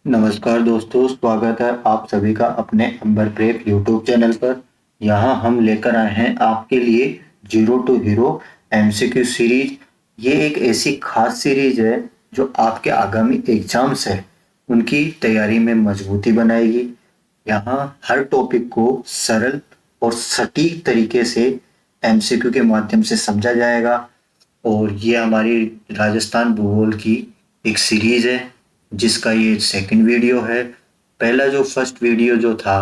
नमस्कार दोस्तों, स्वागत है आप सभी का अपने अंबर प्रेप यूट्यूब चैनल पर। यहाँ हम लेकर आए हैं आपके लिए zero to hero MCQ series. ये एक ऐसी खास सीरीज है जो आपके आगामी एग्जाम्स है उनकी तैयारी में मजबूती बनाएगी। यहाँ हर टॉपिक को सरल और सटीक तरीके से एमसीक्यू के माध्यम से समझा जाएगा। और ये हमारी राजस्थान भूगोल की एक सीरीज है जिसका ये सेकंड वीडियो है। पहला जो फर्स्ट वीडियो जो था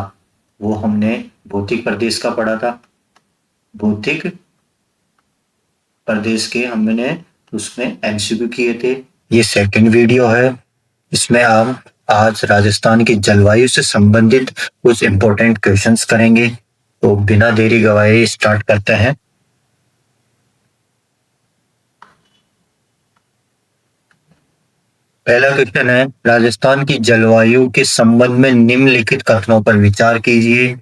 वो हमने भौतिक प्रदेश का पढ़ा था। भौतिक प्रदेश के हमने उसमें एमसीक्यू किए थे। ये सेकंड वीडियो है। इसमें हम आज राजस्थान की जलवायु से संबंधित कुछ इंपॉर्टेंट क्वेश्चंस करेंगे। तो बिना देरी गवाए स्टार्ट करते हैं। पहला क्वेश्चन है, राजस्थान की जलवायु के संबंध में निम्नलिखित कथनों पर विचार कीजिए।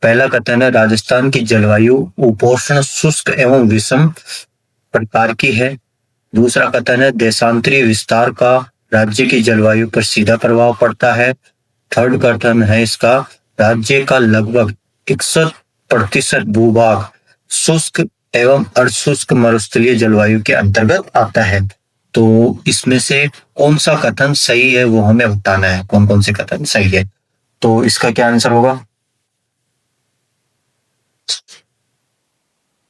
पहला कथन है, राजस्थान की जलवायु उपोष्ण शुष्क एवं विषम प्रकार की है। दूसरा कथन है, देशांतरीय विस्तार का राज्य की जलवायु पर सीधा प्रभाव पड़ता है। थर्ड कथन है इसका, राज्य का लगभग 61% भूभाग शुष्क एवं अर्धशुष्क मरुस्थलीय जलवायु के अंतर्गत आता है। तो इसमें से कौन सा कथन सही है वो हमें बताना है, कौन कौन से कथन सही है। तो इसका क्या आंसर होगा?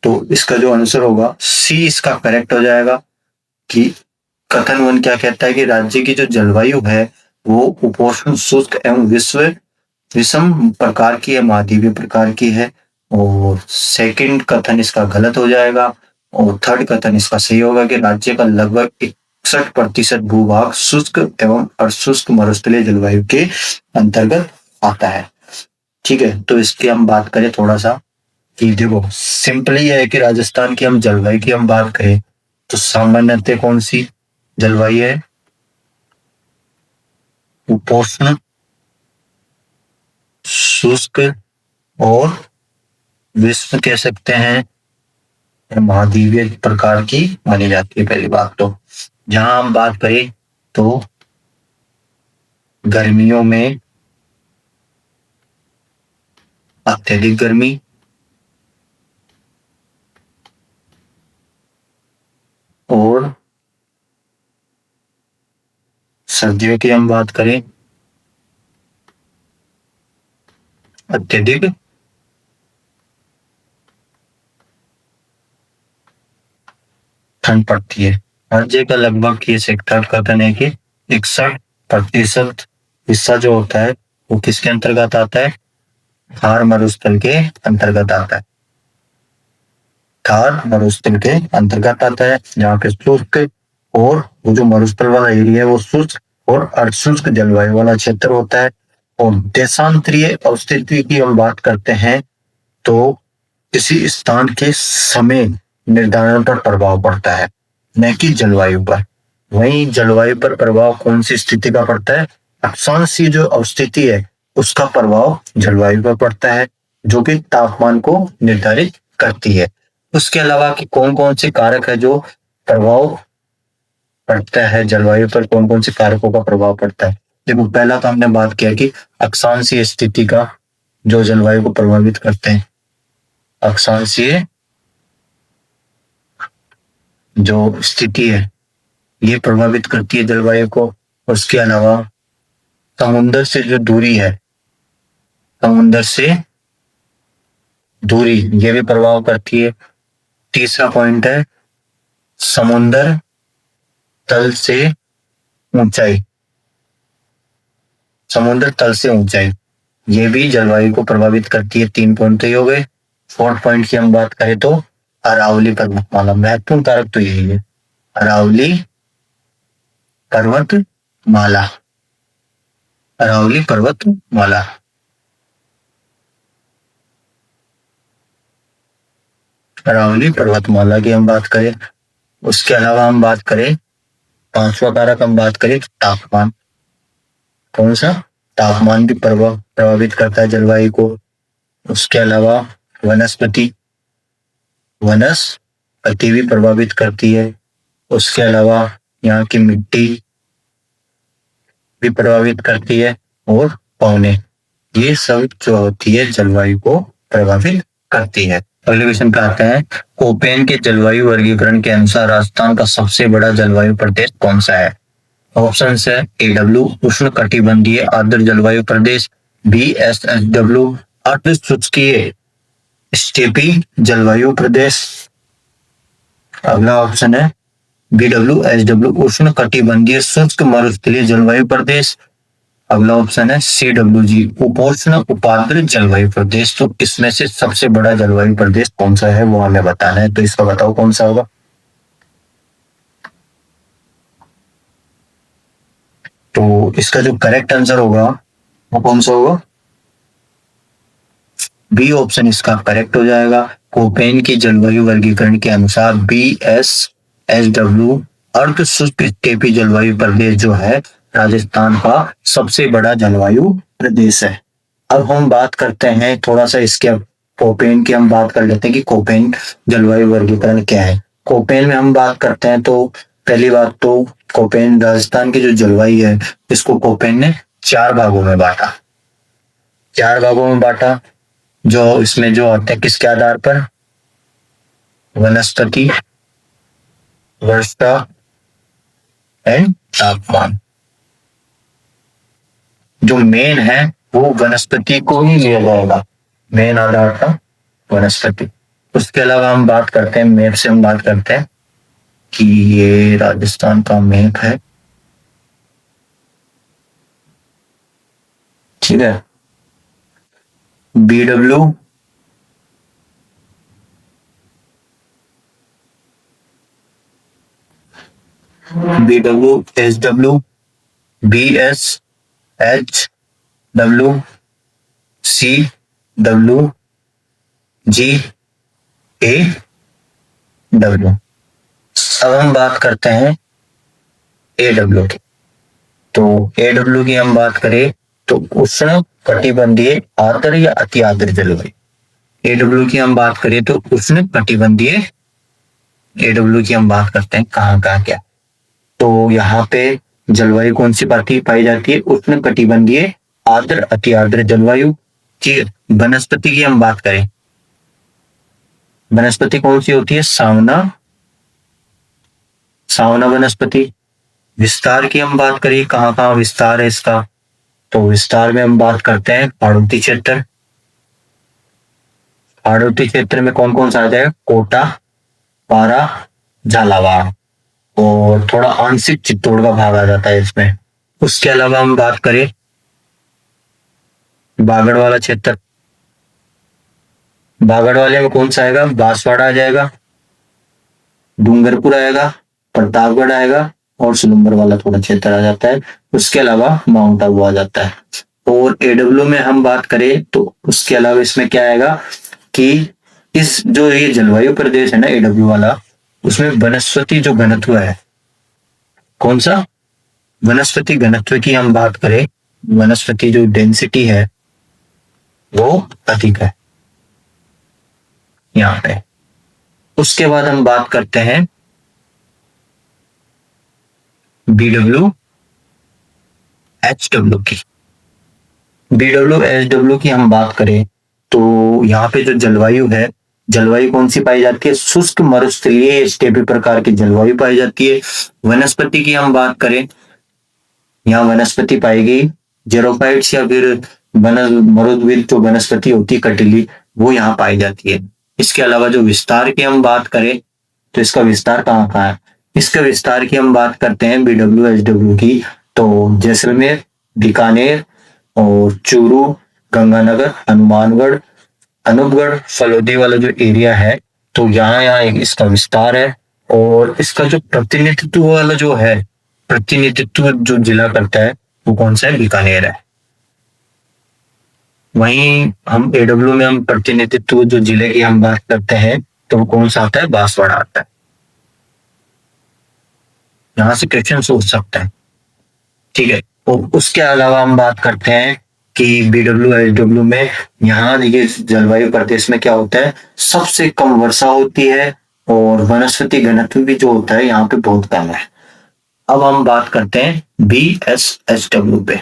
तो इसका जो आंसर होगा सी इसका करेक्ट हो जाएगा कि कथन वन क्या कहता है कि राज्य की जो जलवायु है वो उपोष्ण शुष्क एवं विषम प्रकार की है, महाद्वीपीय प्रकार की है। और सेकंड कथन इसका गलत हो जाएगा। और थर्ड कथन इसका सही होगा कि राज्य का लगभग 61% भूभाग शुष्क एवं अर्धशुष्क मरुस्थलीय जलवायु के अंतर्गत आता है। ठीक है, तो इसकी हम बात करें थोड़ा सा कि देखो सिंपली है कि राजस्थान की हम जलवायु की हम बात करें तो सामान्यतः कौन सी जलवायु है? उपोष्ण शुष्क और विश्व कह सकते हैं महाद्वीपीय प्रकार की मानी जाती है। पहली बात तो जहां हम बात करें तो गर्मियों में अत्यधिक गर्मी और सर्दियों की हम बात करें अत्यधिक ठंड पड़ती है। राज्य का लगभग ये सेक्टर कथन है कि 61% हिस्सा जो होता है वो किसके अंतर्गत आता है? थार मरुस्थल के अंतर्गत आता है। थार मरुस्थल के अंतर्गत आता है जहाँ पे शुष्क और वो जो मरुस्थल वाला एरिया है वो शुष्क और अर्धशुष्क जलवायु वाला क्षेत्र होता है। और देशांतरीय अवस्थिति की हम बात करते हैं तो किसी स्थान के समय निर्धारण पर प्रभाव पड़ता है, न कि जलवायु पर। वहीं जलवायु पर प्रभाव कौन सी स्थिति का पड़ता है? अक्षांशीय जो अवस्थिति है उसका प्रभाव जलवायु पर पड़ता है जो कि तापमान को निर्धारित करती है। उसके अलावा कि कौन कौन से कारक है जो प्रभाव पड़ता है जलवायु पर, कौन कौन से कारकों का प्रभाव पड़ता है। देखो पहला तो हमने बात किया कि अक्षांशीय स्थिति का जो जलवायु को प्रभावित करते हैं। अक्षांशीय जो स्थिति है ये प्रभावित करती है जलवायु को। उसके अलावा समुद्र से जो दूरी है, समुद्र से दूरी ये भी प्रभाव करती है। तीसरा पॉइंट है समुद्र तल से ऊंचाई, समुद्र तल से ऊंचाई ये भी जलवायु को प्रभावित करती है। 3 पॉइंट तो ये हो गए। फोर्थ पॉइंट की हम बात करें तो अरावली पर्वतमाला, महत्वपूर्ण कारक तो यही है, अरावली पर्वतमाला, अरावली पर्वतमाला। अरावली पर्वतमाला की हम बात करें। उसके अलावा हम बात करें पांचवा कारक हम बात करें तो तापमान। कौन सा? तापमान भी प्रभावित करता है जलवायु को। उसके अलावा वनस्पति, वनस्पति भी प्रभावित करती है। उसके अलावा यहाँ की मिट्टी, भी प्रभावित करती है और पवने, ये सब जो होती है जलवायु को प्रभावित करती है। अगले क्वेश्चन पे आते हैं, कोपेन के जलवायु वर्गीकरण के अनुसार राजस्थान का सबसे बड़ा जलवायु प्रदेश कौन सा है? ऑप्शन है AW उष्ण कटिबंधीय आर्द्र जलवायु प्रदेश, BSHW अर्ध शुष्कीय स्टेपी जलवायु प्रदेश, अगला ऑप्शन है BWHW उष्ण कटिबंधीय शुष्क मरुस्थलीय जलवायु प्रदेश, अगला ऑप्शन है CWG उपोष्ण उपाद्र जलवायु प्रदेश। तो इसमें से सबसे बड़ा जलवायु प्रदेश कौन सा है वो हमें बताना है, तो इसका बताओ कौन सा होगा। तो इसका जो करेक्ट आंसर होगा वो कौन सा होगा? बी ऑप्शन इसका करेक्ट हो जाएगा। कोपेन के जलवायु वर्गीकरण के अनुसार BSHW अर्ध शुष्क स्टेपी जलवायु प्रदेश जो है राजस्थान का सबसे बड़ा जलवायु प्रदेश है। अब हम बात करते हैं थोड़ा सा इसके कोपेन की, हम बात कर लेते हैं कि कोपेन जलवायु वर्गीकरण क्या है। कोपेन में हम बात करते हैं तो पहली बात तो कोपेन राजस्थान की जो जलवायु है इसको कोपेन ने 4 भागों में बांटा। 4 भागों में बांटा जो इसमें जो होते हैं किसके आधार पर? वनस्पति, वर्षा एंड तापमान। जो मेन है वो वनस्पति को ही लिया जाएगा, मेन आधार का वनस्पति। उसके अलावा हम बात करते हैं मैप से, हम बात करते हैं कि ये राजस्थान का मैप है, ठीक है। BW SW BSHW CWGAW। अब हम बात करते हैं AW की। तो AW की हम बात करें तो उष्ण कटिबंधीय आर्द्र या अति आर्द्र जलवायु। AW की हम बात करें तो उष्ण कटिबंधीय, AW की हम बात करते हैं कहाँ कहाँ क्या। तो यहाँ पे जलवायु कौन सी पाई जाती है? उष्ण कटिबंधीय आर्द्र अति आर्द्र जलवायु। ठीक है। वनस्पति की हम बात करें, वनस्पति कौन सी होती है? सावना वनस्पति। विस्तार की हम बात करें, कहाँ कहाँ विस्तार है इसका? तो विस्तार में हम बात करते हैं हाड़ौती क्षेत्र। हाड़ौती क्षेत्र में कौन कौन सा आ जाएगा? कोटा, पारा, झालावाड़ और थोड़ा आंशिक चित्तौड़ का भाग आ जाता है इसमें। उसके अलावा हम बात करें बागड़ वाला क्षेत्र, बागड़ वाले में कौन सा आएगा? बांसवाड़ा आ जाएगा, डूंगरपुर आएगा, प्रतापगढ़ आएगा और सुलंबर वाला थोड़ा क्षेत्र आ जाता है। उसके अलावा माउंट आबू आ जाता है। और AW में हम बात करें तो उसके अलावा इसमें क्या आएगा कि इस जो ये जलवायु प्रदेश है ना AW वाला, उसमें वनस्पति जो घनत्व है, कौन सा? वनस्पति घनत्व की हम बात करें, वनस्पति जो डेंसिटी है वो अधिक है यहाँ पे। उसके बाद हम बात करते हैं BWHW की। BWHW की हम बात करें तो यहाँ पे जो जलवायु है, जलवायु कौन सी पाई जाती है? शुष्क मरुस्थलीय स्टेपी प्रकार की जलवायु पाई जाती है। वनस्पति की हम बात करें, यहाँ वनस्पति पाएगी जेरोफाइट्स या फिर मरुद्भिद जो वनस्पति होती है कटिली, वो यहाँ पाई जाती है। इसके अलावा जो विस्तार की हम बात करें तो इसका विस्तार कहाँ कहाँ है? इसके विस्तार की हम बात करते हैं BWHW की तो जैसलमेर, बीकानेर और चूरू, गंगानगर, हनुमानगढ़, अनूपगढ़, फलोदी वाला जो एरिया है, तो यहाँ इसका विस्तार है। और इसका जो प्रतिनिधित्व वाला जो है, प्रतिनिधित्व जो जिला करता है वो कौन सा है? बीकानेर है। वहीं हम AW में हम प्रतिनिधित्व जो जिले की हम बात करते हैं तो कौन सा आता है? बांसवाड़ा आता है। यहां से क्वेश्चन सोच सकते हैं, ठीक है। और उसके अलावा हम बात करते हैं कि BWHW में यहाँ ये जलवायु प्रदेश में क्या होता है? सबसे कम वर्षा होती है और वनस्पति घनत्व भी जो होता है यहाँ पे बहुत कम है। अब हम बात करते हैं BSHW पे।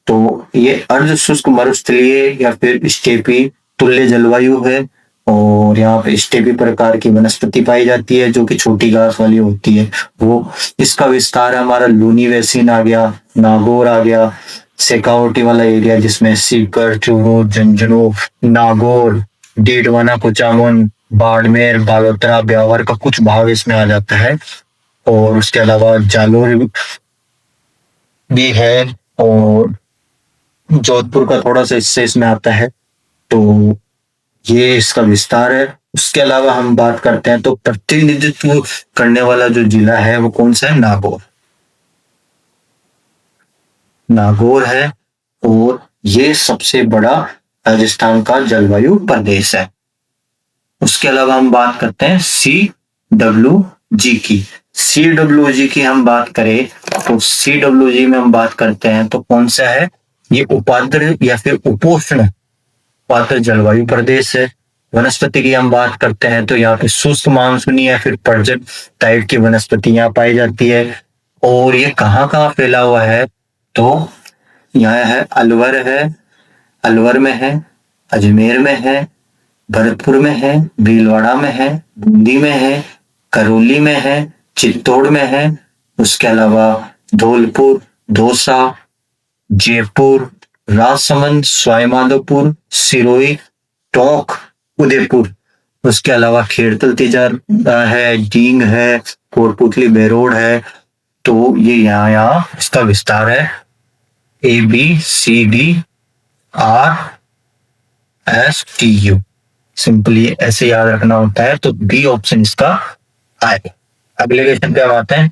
तो ये अर्ध शुष्क मरुस्थलीय या फिर स्टेपी तुल्य जलवायु है, और यहाँ पे स्टेपी प्रकार की वनस्पति पाई जाती है जो कि छोटी घास वाली होती है। वो इसका विस्तार हमारा लूनी वैसीन आ गया, नागौर आ गया, शेखावटी वाला एरिया जिसमें सीकर, चूरू, झुंझुनू, नागौर, डीडवाना, कुचामन, बाड़मेर, बालोतरा, ब्यावर का कुछ भाग इसमें आ जाता है। और उसके अलावा जालोर भी है, और जोधपुर का थोड़ा सा हिस्सा इसमें आता है। तो ये इसका विस्तार है। उसके अलावा हम बात करते हैं तो प्रतिनिधित्व करने वाला जो जिला है वो कौन सा है? नागौर। नागौर है, और ये सबसे बड़ा राजस्थान का जलवायु प्रदेश है। उसके अलावा हम बात करते हैं CWG की। CWG की हम बात करें तो CWG में हम बात करते हैं तो कौन सा है? ये उपाद्र या फिर उपोष्ण पात्र जलवायु प्रदेश है। वनस्पति की हम बात करते हैं तो यहाँ पे शुष्क मानसूनी या फिर पर्जत टाइप की वनस्पति यहाँ पाई जाती है। और ये कहाँ कहाँ फैला हुआ है? तो यहाँ है अलवर में है, अजमेर में है, भरतपुर में है, भीलवाड़ा में है, बूंदी में है, करौली में है, चित्तौड़ में है। उसके अलावा धौलपुर, दौसा, जयपुर, राजसमंद, सवाईमाधोपुर, सिरोही, टोंक, उदयपुर। उसके अलावा खेड़तल तिजार है, डींग है, कोटपुतली, बेरोड है। तो ये यहाँ इसका विस्तार है ABCDRSTU। सिंपली ऐसे याद रखना होता है, तो बी ऑप्शन इसका आएगा। अगले क्वेश्चन पे हम आते हैं।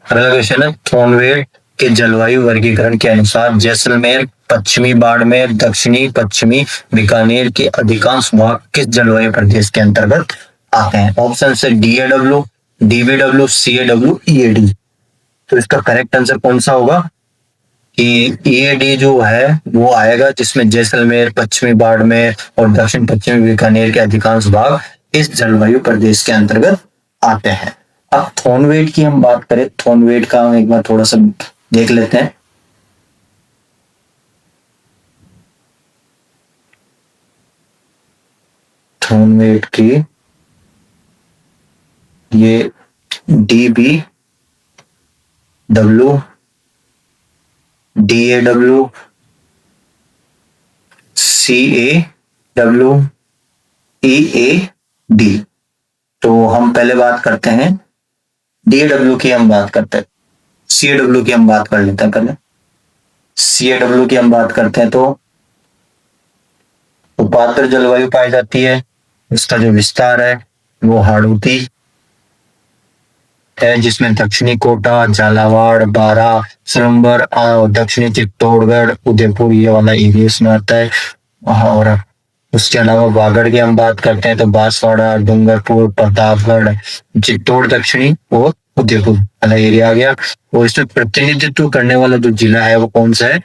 अगला क्वेश्चन है थॉर्नवेट के जलवायु वर्गीकरण के अनुसार जैसलमेर, पश्चिमी बाड़मेर, दक्षिणी पश्चिमी बीकानेर के अधिकांश भाग किस जलवायु प्रदेश के अंतर्गत आते हैं? ऑप्शन है DAW, DVW, CAW, EAD। तो इसका करेक्ट आंसर कौन सा होगा? कि EAD जो है वो आएगा, जिसमें जैसलमेर, पश्चिमी बाड़मेर और दक्षिण पश्चिमी बीकानेर के अधिकांश भाग इस जलवायु प्रदेश के अंतर्गत आते हैं। अब थॉर्नवेट की हम बात करें, थॉर्नवेट का हम एक बार थोड़ा सा देख लेते हैं। थॉर्नवेट की ये DBW, DAW, CAW, EAD। तो हम पहले बात करते हैं DAW की, हम बात करते हैं CAW की, हम बात कर लेते हैं पहले। CAW की हम बात करते हैं तो उपात्र जलवायु पाई जाती है। इसका जो विस्तार है वो हाड़ौती है, जिसमें दक्षिणी कोटा, झालावाड़, बारा, सरंबर, दक्षिणी चित्तौड़गढ़, उदयपुर ये वाला एरिया इसमें आता है। और उसके अलावा बागड़ की हम बात करते हैं तो बांसवाड़ा, डूंगरपुर, प्रतापगढ़, चित्तौड़ दक्षिणी और उदयपुर वाला एरिया आ गया। और इसमें प्रतिनिधित्व करने वाला जो जिला है वो कौन सा है?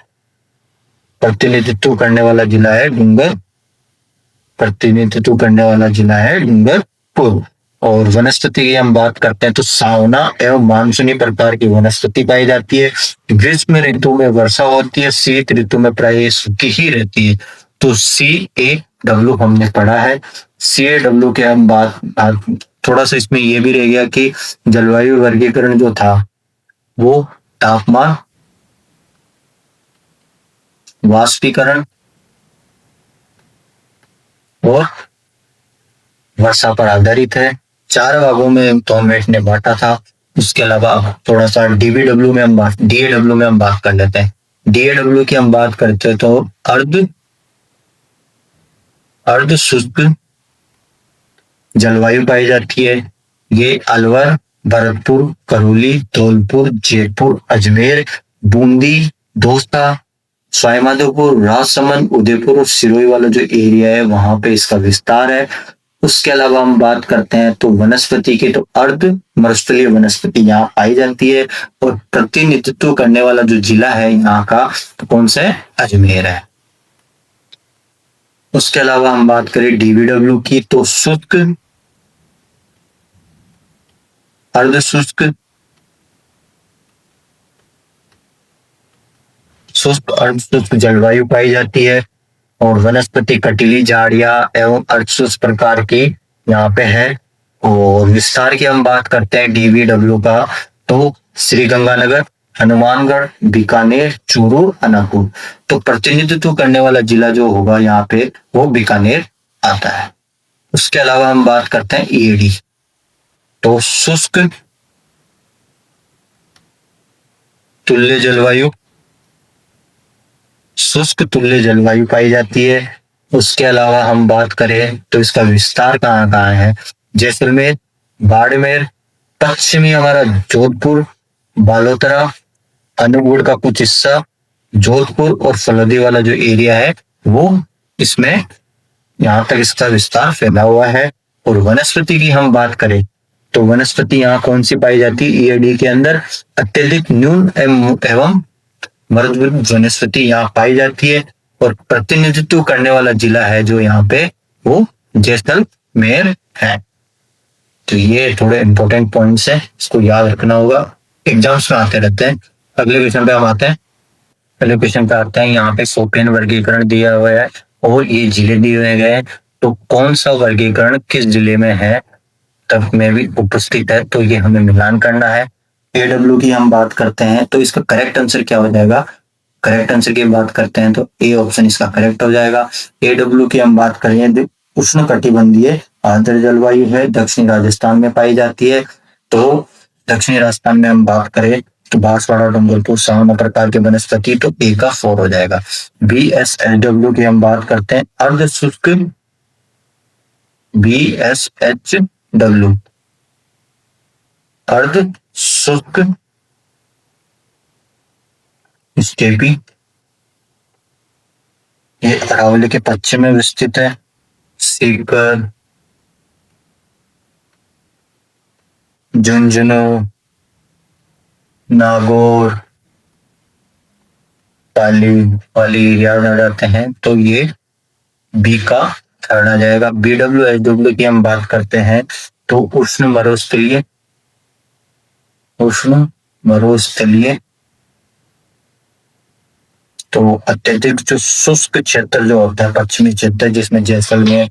प्रतिनिधित्व करने वाला जिला है डूंगरपुर। और वनस्पति की हम बात करते हैं तो सावना एवं मानसूनी प्रकार की वनस्पति पाई जाती है। ग्रीष्म ऋतु में वर्षा होती है, शीत ऋतु में प्राय सूखी ही रहती है। तो CAW हमने पढ़ा है। CAW के हम बात थोड़ा सा इसमें ये भी रह गया कि जलवायु वर्गीकरण जो था वो तापमान, वाष्पीकरण और वर्षा पर आधारित है। 4 भागों में थॉर्नवेट ने बांटा था। उसके अलावा थोड़ा सा DAW में हम बात कर लेते हैं। DAW की हम बात करते हैं तो अर्ध शुष्क जलवायु पाई जाती है। ये अलवर, भरतपुर, करौली, धौलपुर, जयपुर, अजमेर, बूंदी, दौसा, सवाईमाधोपुर, राजसमंद, उदयपुर और सिरोही वाला जो एरिया है वहां पे इसका विस्तार है। उसके अलावा हम बात करते हैं तो वनस्पति की, तो अर्ध मरुस्थलीय वनस्पति यहाँ पाई जाती है। और प्रतिनिधित्व करने वाला जो जिला है यहाँ का तो कौन सा है? अजमेर है। उसके अलावा हम बात करें DVW की तो शुष्क, अर्ध शुष्क शुष्क अर्धशुष्क जलवायु पाई जाती है और वनस्पति कटीली झाड़ियां एवं अर्धशुष्क प्रकार की यहाँ पे है। और विस्तार की हम बात करते हैं डीवीडब्ल्यू का, तो श्री गंगानगर, हनुमानगढ़, बीकानेर, चूरू, अनूपपुर। तो प्रतिनिधित्व करने वाला जिला जो होगा यहाँ पे वो बीकानेर आता है। उसके अलावा हम बात करते हैं ईएडी, तो शुष्क तुल्य जलवायु, शुष्क तुल्य जलवायु पाई जाती है। उसके अलावा हम बात करें तो इसका विस्तार कहाँ कहाँ है, जैसलमेर, बाड़मेर, पश्चिमी हमारा जोधपुर, बालोतरा, अनूपगढ़ का कुछ हिस्सा, जोधपुर और फलोदी वाला जो एरिया है वो इसमें यहाँ तक इसका विस्तार फैला हुआ है। और वनस्पति की हम बात करें तो वनस्पति यहाँ कौन सी पाई जाती है, ईएडी के अंदर अत्यधिक न्यून एवं मर्दभूमि वनस्पति यहाँ पाई जाती है। और प्रतिनिधित्व करने वाला जिला है जो यहाँ पे वो जैसलमेर है। तो ये थोड़े इंपॉर्टेंट पॉइंट्स हैं, इसको याद रखना होगा, एग्जाम्स में आते रहते हैं। अगले क्वेश्चन पे हम आते हैं। अगले क्वेश्चन पे आते हैं, यहाँ पे सोपियन वर्गीकरण दिया हुआ है और ये जिले दिए हुए गए, तो कौन सा वर्गीकरण किस जिले में है तब में भी उपस्थित है, तो ये हमें मिलान करना है। एडब्ल्यू की हम बात करते हैं तो इसका करेक्ट आंसर क्या हो जाएगा, करेक्ट आंसर की बात करते हैं तो ए ऑप्शन इसका करेक्ट हो जाएगा। एडब्ल्यू की हम बात करें उष्ण कटिबंधीय आर्द्र जलवायु है, दक्षिणी राजस्थान में पाई जाती है। तो दक्षिणी राजस्थान में हम बात करें तो बांसवाड़ा, डूंगरपुर, सावना प्रकार के वनस्पति, तो ए का 4 हो जाएगा। बीएसएचडब्ल्यू की हम बात करते हैं अर्ध शुष्क, बीएसएचडब्ल्यू अर्ध शुष्क स्टेपी, ये अरावली के पश्चिम में विस्तृत है। सीकर, झुंझुनू, नागौर, पाली वाली एरिया में रहते हैं, तो ये बी का 3rd आ जाएगा। बीडब्ल्यूएचडब्ल्यू की हम बात करते हैं तो उष्ण मरुस्थलीय, उष्ण मरुस्थलीय, तो अत्यधिक जो शुष्क क्षेत्र जो होता है पश्चिमी क्षेत्र, जिसमें जैसलमेर,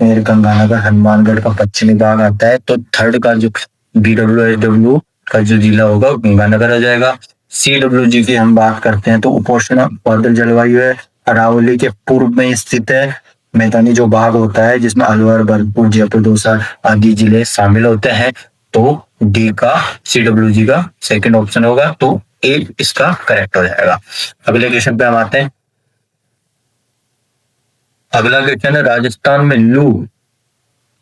गंगानगर, हनुमानगढ़ का पश्चिमी भाग आता है, तो 3rd का जो बीडब्ल्यूएचडब्ल्यू का जो जिला होगा गंगानगर हो जाएगा। सीडब्ल्यूजी की हम बात करते हैं तो उपोष्ण आर्द्र जलवायु है, अरावली के पूर्व में स्थित है। मैदानी जो भाग होता है जिसमें अलवर, भरतपुर, जयपुर, दौसा आदि जिले शामिल होते हैं, तो डी का सीडब्ल्यूजी का 2nd ऑप्शन होगा, तो ए इसका करेक्ट हो जाएगा। अगले क्वेश्चन पे हम आते हैं। अगला क्वेश्चन है, राजस्थान में लू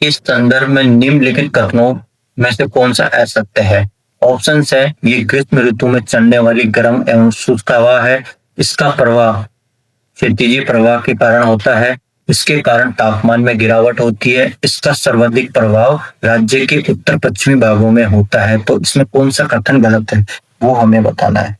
इस संदर्भ में निम्नलिखित कथनों में से कौन सा असत्य है। ऑप्शन है, ये ग्रीष्म ऋतु में चलने वाली गर्म एवं शुष्क हवा है, इसका प्रवाह क्षितिजी प्रवाह के कारण होता है, इसके कारण तापमान में गिरावट होती है, इसका सर्वाधिक प्रभाव राज्य के उत्तर पश्चिमी भागों में होता है। तो इसमें कौन सा कथन गलत है वो हमें बताना है।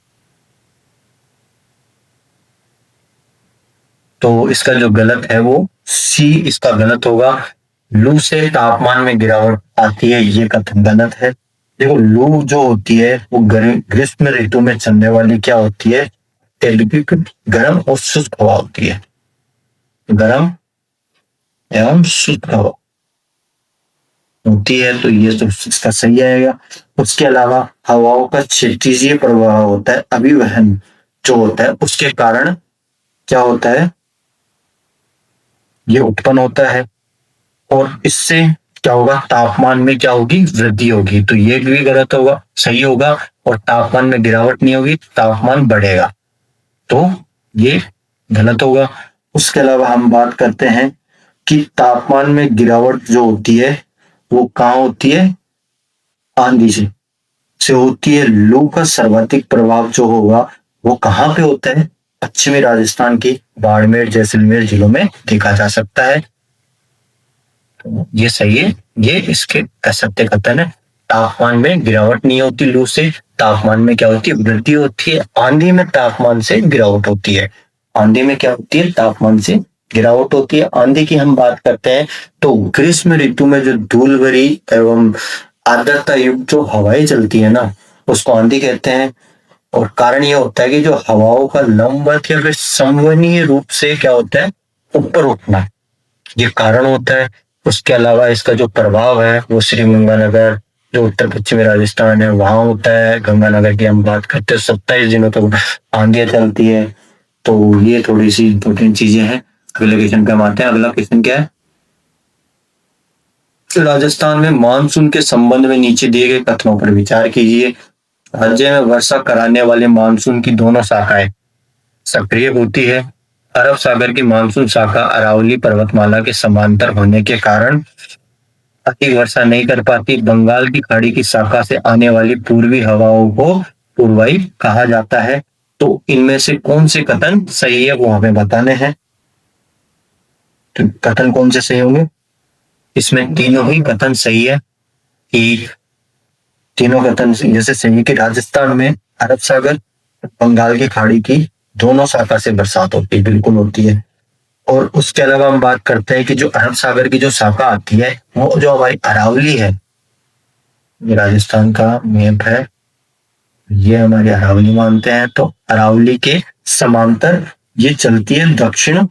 तो इसका जो गलत है वो सी इसका गलत होगा। लू से तापमान में गिरावट आती है, ये कथन गलत है। देखो, लू जो होती है वो ग्रीष्म ऋतु में चलने वाली क्या होती है, गर्म और शुष्क हवा होती है, गर्म एवं शुष्क हवा होती है, तो ये तो इसका सही आएगा। उसके अलावा हवाओं का क्षितिजीय प्रवाह होता है, अभिवहन जो होता है उसके कारण क्या होता है, ये उत्पन्न होता है और इससे क्या होगा, तापमान में क्या होगी, वृद्धि होगी। तो ये भी गलत होगा, सही होगा। और तापमान में गिरावट नहीं होगी, तापमान बढ़ेगा, तो ये गलत होगा। उसके अलावा हम बात करते हैं कि तापमान में गिरावट जो होती है वो कहाँ होती है, आंधी से होती है। लू का सर्वाधिक प्रभाव जो होगा वो कहाँ पे होता है, पश्चिमी राजस्थान की बाड़मेर, जैसलमेर जिलों में देखा जा सकता है। तो ये सही है, ये इसके असत्य कथन है। तापमान में गिरावट नहीं होती लू से, तापमान में क्या होती है, वृद्धि होती है। आंधी में तापमान से गिरावट होती है, आंधी में क्या होती है, तापमान से गिरावट होती है। आंधी की हम बात करते हैं तो ग्रीष्म ऋतु में जो धूल भरी एवं आर्द्रता युक्त जो हवाएं चलती है ना, उसको आंधी कहते हैं। और कारण ये होता है कि जो हवाओं का लंबवत या फिर संवहनीय रूप से क्या होता है, ऊपर उठना, ये कारण होता है। उसके अलावा इसका जो प्रभाव है वो श्री गंगानगर, जो उत्तर पश्चिमी राजस्थान है वहां होता है। गंगानगर की हम बात करते हैं, 27 दिनों तक आंधियां चलती है। तो ये थोड़ी सी इंपॉर्टेंट चीजें हैं। अगले क्वेश्चन पे हम आते हैं। अगला क्वेश्चन क्या है, राजस्थान में मानसून के संबंध में नीचे दिए गए कथनों पर विचार कीजिए। राज्य में वर्षा कराने वाले मानसून की दोनों शाखाएं सक्रिय होती है। अरब सागर की मानसून शाखा अरावली पर्वतमाला के समांतर होने के कारण अधिक वर्षा नहीं कर पाती। बंगाल की खाड़ी की शाखा से आने वाली पूर्वी हवाओं को पूर्वाई कहा जाता है। तो इनमें से कौन से कथन सही है वो हमें बताने हैं। तो कथन कौन से सही होंगे, इसमें तीनों ही कथन सही है कि तीनों कथन जैसे सही है कि राजस्थान में अरब सागर, बंगाल की खाड़ी की दोनों शाखा से बरसात होती है, बिल्कुल होती है। और उसके अलावा हम बात करते हैं कि जो अरब सागर की जो शाखा आती है वो जो हमारी अरावली है, ये राजस्थान का मैप है, ये हमारी अरावली मानते हैं। तो अरावली के समांतर ये चलती है दक्षिण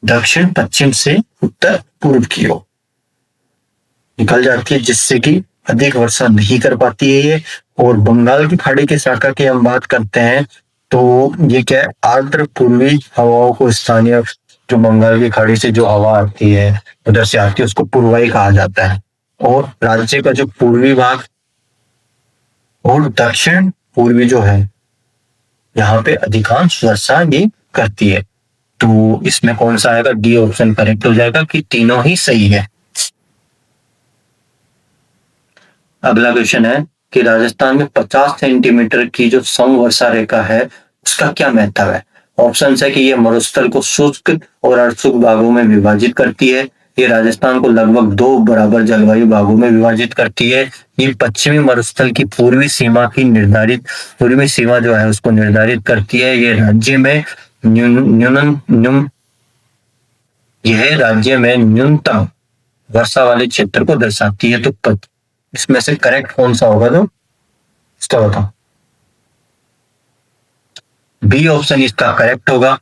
दक्षिण पश्चिम से उत्तर पूर्व की ओर निकल जाती है, जिससे कि अधिक वर्षा नहीं कर पाती है ये। और बंगाल की खाड़ी की शाखा की हम बात करते हैं तो ये क्या है, आर्द्र पूर्वी हवाओं को स्थानीय, जो बंगाल की खाड़ी से जो हवा आती है उधर से आती है उसको पूर्वाई कहा जाता है। और राज्य का जो पूर्वी भाग और दक्षिण पूर्वी जो है यहाँ पे अधिकांश वर्षा ये करती है। तो इसमें कौन सा आएगा, डी ऑप्शन करेक्ट हो जाएगा कि तीनों ही सही है। अगला क्वेश्चन है कि राजस्थान में 50 सेंटीमीटर की जो समवर्षा रेखा है उसका क्या महत्व है। ऑप्शन है कि यह मरुस्थल को शुष्क और अर्धशुष्क भागों में विभाजित करती है। ये राजस्थान को लगभग 2 बराबर जलवायु भागों में विभाजित करती है। ये पश्चिमी मरुस्थल की पूर्वी सीमा जो है उसको निर्धारित करती है। ये राज्य में न्यूनतम वर्षा वाले क्षेत्र को दर्शाती है। तो इसमें से करेक्ट कौन सा होगा, तो इसका बताओ। बी ऑप्शन इसका करेक्ट होगा।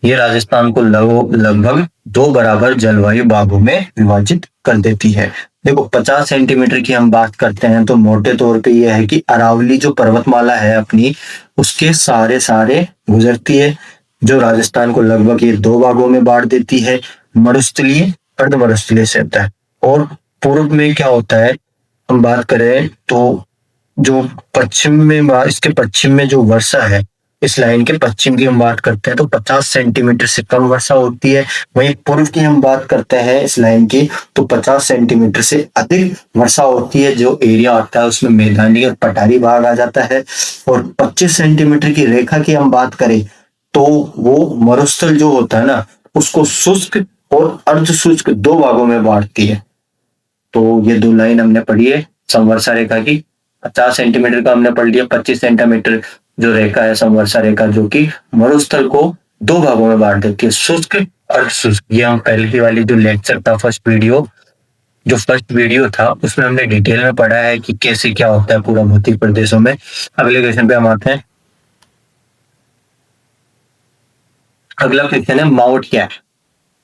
ये राजस्थान को लगभग 2 बराबर जलवायु भागों में विभाजित कर देती है। देखो 50 सेंटीमीटर की हम बात करते हैं तो मोटे तौर पे यह है कि अरावली जो पर्वतमाला है अपनी, उसके सारे गुजरती है, जो राजस्थान को लगभग ये 2 भागों में बांट देती है, मरुस्थलीय अर्ध मरुस्थलीय क्षेत्र है। और पूर्व में क्या होता है, हम बात करें तो जो इसके पश्चिम में जो वर्षा है, इस लाइन के पश्चिम की हम बात करते हैं तो 50 सेंटीमीटर से कम वर्षा होती है। वहीं पूर्व की हम बात करते हैं इस लाइन की तो 50 सेंटीमीटर से अधिक वर्षा होती है। जो एरिया आता है उसमें मैदानी और पठारी भाग आ जाता है। और 25 सेंटीमीटर की रेखा की हम बात करें तो वो मरुस्थल जो होता है ना उसको शुष्क और अर्ध शुष्क 2 भागों में बांटती है। तो ये 2 लाइन हमने पढ़ी है समवर्षा रेखा की। 50 सेंटीमीटर का हमने पढ़ लिया, 25 सेंटीमीटर जो रेखा है समवर्षा रेखा, जो कि मरुस्थल को 2 भागों में बांट देती है, शुष्क अर्ध शुष्क। ये हम पहले वाली जो लेक्चर था, फर्स्ट वीडियो था, उसमें हमने डिटेल में पढ़ा है कि कैसे क्या होता है पूरा भौतिक प्रदेशों में। अगले क्वेश्चन पे हम आते हैं। अगला क्वेश्चन है माउट क्या है।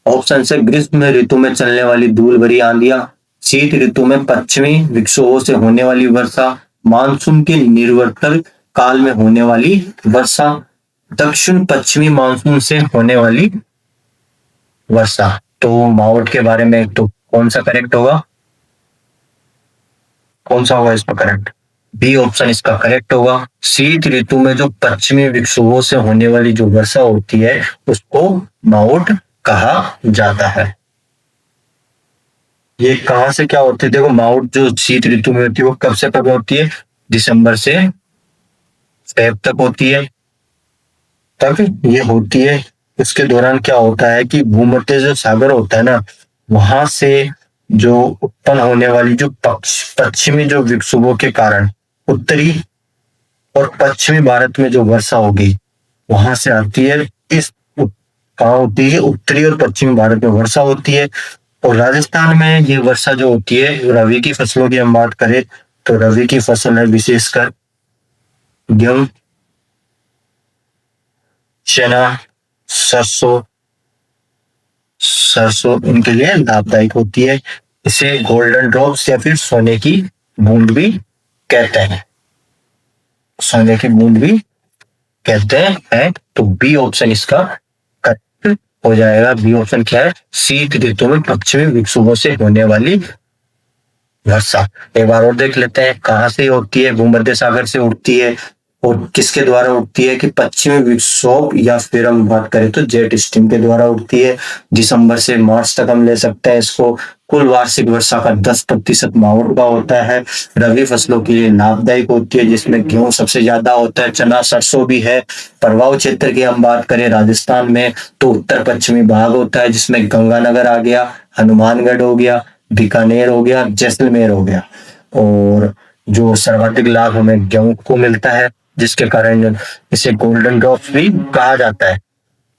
ऑप्शन से ग्रीष्म ऋतु में चलने वाली धूल भरी आंधियां, शीत ऋतु में पश्चिमी विक्षोभों से होने वाली वर्षा, मानसून के निर्वर्तक काल में होने वाली वर्षा, दक्षिण पश्चिमी मानसून से होने वाली वर्षा। तो माउट के बारे में तो कौन सा करेक्ट होगा, कौन सा होगा इसका करेक्ट, बी ऑप्शन इसका करेक्ट होगा। शीत ऋतु में जो पश्चिमी विक्षोभों से होने वाली जो वर्षा होती है उसको माउट कहा जाता है। ये कहां से क्या होती है, देखो माउट जो शीत ऋतु में होती है वो कब से कब होती है, दिसंबर से फेब तक होती है, तक ये होती है। इसके दौरान क्या होता है कि भूमध्य जो सागर होता है ना, वहां से जो उत्पन्न होने वाली जो पश्चिमी जो विक्षोभों के कारण उत्तरी और पश्चिमी भारत में जो वर्षा होगी वहां से आती है। इस कहाँ होती है, उत्तरी और पश्चिमी भारत में वर्षा होती है। और राजस्थान में ये वर्षा जो होती है, रबी की फसलों की हम बात करें तो रबी की फसल है विशेषकर गेहूं, चना, सरसों, सरसों इनके लिए लाभदायक होती है। इसे गोल्डन ड्रॉप्स या फिर सोने की बूंद भी कहते हैं। सोने की बूंद भी कहते हैं। तो बी ऑप्शन इसका करेक्ट हो जाएगा। बी ऑप्शन क्या है? शीत ऋतु में पश्चिमी विक्षोभों से होने वाली वर्षा। एक बार और देख लेते हैं कहाँ से होती है। भूमध्य सागर से उठती है और किसके द्वारा उठती है कि पश्चिमी विक्षोभ, या फिर हम बात करें तो जेट स्ट्रीम के द्वारा उठती है। दिसंबर से मार्च तक हम ले सकते हैं इसको। कुल वार्षिक वर्षा का 10% माउंट का होता है। रबी फसलों के लिए लाभदायक होती है जिसमें गेहूं सबसे ज्यादा होता है, चना सरसों भी है। प्रभाव क्षेत्र की हम बात करें राजस्थान में तो उत्तर पश्चिमी भाग होता है जिसमें गंगानगर आ गया, हनुमानगढ़ हो गया, बीकानेर हो गया, जैसलमेर हो गया। और जो सर्वाधिक लाभ हमें गेहूं को मिलता है जिसके कारण इसे गोल्डन ड्रॉप्स भी कहा जाता है।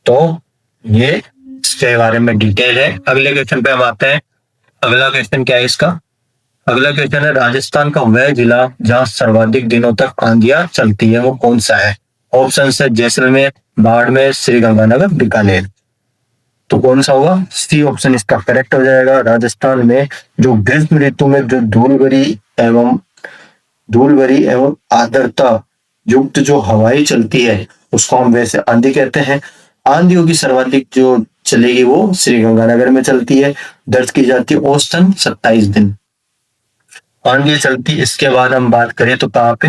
तो ये इसके बारे में डिटेल है। अगले क्वेश्चन पे हम आते हैं। अगला क्वेश्चन क्या है इसका? अगला क्वेश्चन है राजस्थान का वह जिला जहां सर्वाधिक दिनों तक आंधियां चलती है वो कौन सा है? ऑप्शन है जैसलमेर, बाड़मेर, श्री गंगानगर, बीकानेर। तो कौन सा होगा? सी ऑप्शन इसका करेक्ट हो जाएगा। राजस्थान में जो ग्रीष्म ऋतु में जो धूल भरी एवं आर्द्रता युक्त जो हवाएं चलती है उसको हम वैसे आंधी कहते हैं। आंधियों की सर्वाधिक जो चलेगी वो श्री गंगानगर में चलती है। दर्ज की जाती है औसतन 27 दिन आंधी चलती। इसके बाद हम बात करें तो कहाँ पे?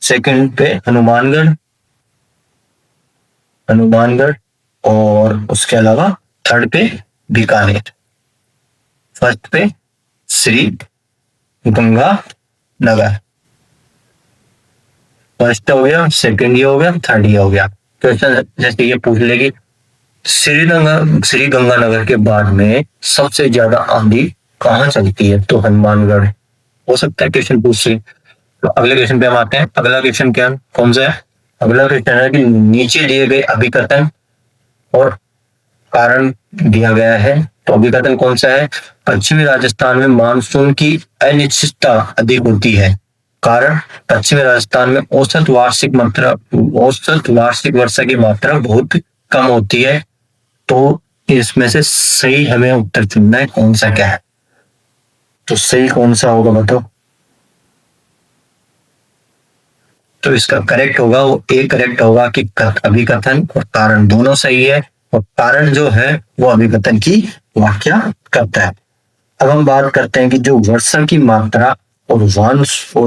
सेकंड पे हनुमानगढ़, हनुमानगढ़ और उसके अलावा थर्ड पे बीकानेर, फर्स्ट पे श्री गंगा नगर। फर्स्ट हो गया, सेकंड ये हो गया, थर्ड ये हो गया। क्वेश्चन जैसे ये पूछ लेगी श्री गंगानगर के बाद में सबसे ज्यादा आंधी कहाँ चलती है? तो हनुमानगढ़ हो सकता है क्वेश्चन पूछ ले। तो अगले क्वेश्चन पे हम आते हैं। अगला क्वेश्चन क्या कौन सा है? अगला क्वेश्चन है कि नीचे दिए गए अभिकथन और कारण दिया गया है। तो अभिकथन कौन सा है? पश्चिमी राजस्थान में मानसून की अनिश्चितता अधिक होती है। कारण पश्चिमी राजस्थान में औसत वार्षिक वर्षा की मात्रा बहुत कम होती है। तो इसमें से सही हमें उत्तर चुनना है कौन सा क्या है। तो सही कौन सा होगा बताओ? तो इसका करेक्ट होगा वो ए करेक्ट होगा कि अभिकथन और कारण दोनों सही है। और कारण जो है वो अभिकथन की व्याख्या करता है। अब हम बात करते हैं कि जो वर्षा की मात्रा और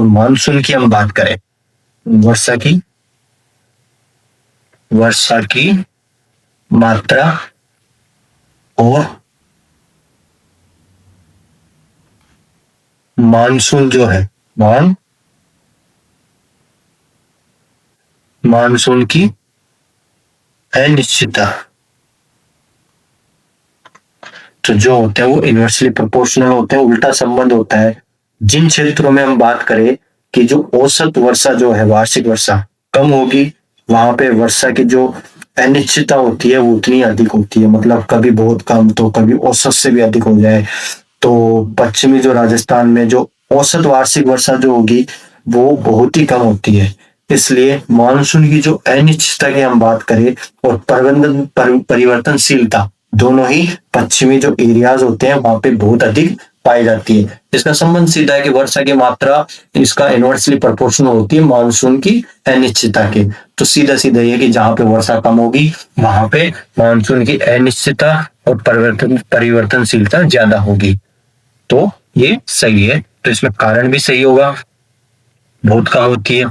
मानसून की हम बात करें। वर्षा की मात्रा और मानसून जो है मानसून की अनिश्चितता, तो जो होते हैं वो इनवर्सली प्रोपोर्शनल होते हैं, उल्टा संबंध होता है। जिन क्षेत्रों में हम बात करें कि जो औसत वर्षा जो है वार्षिक वर्षा कम होगी वहां पे वर्षा की जो अनिश्चितता होती है वो उतनी अधिक होती है। मतलब कभी बहुत कम तो कभी औसत से भी अधिक हो जाए। तो पश्चिमी जो राजस्थान में जो औसत वार्षिक वर्षा जो होगी वो बहुत ही कम होती है। इसलिए मानसून की जो अनिश्चितता की हम बात करें और परिवर्तनशीलता दोनों ही पश्चिमी जो एरियाज होते हैं वहां पे बहुत अधिक पाई जाती है। इसका संबंध सीधा है कि वर्षा की मात्रा इसका इनवर्सली प्रोपोर्शनल होती है मानसून की अनिश्चितता के। तो सीधा सीधा ये कि जहां पे वर्षा कम होगी वहां पे मानसून की अनिश्चितता और परिवर्तनशीलता ज्यादा होगी। तो ये सही है। तो इसमें कारण भी सही होगा, बहुत कम होती है।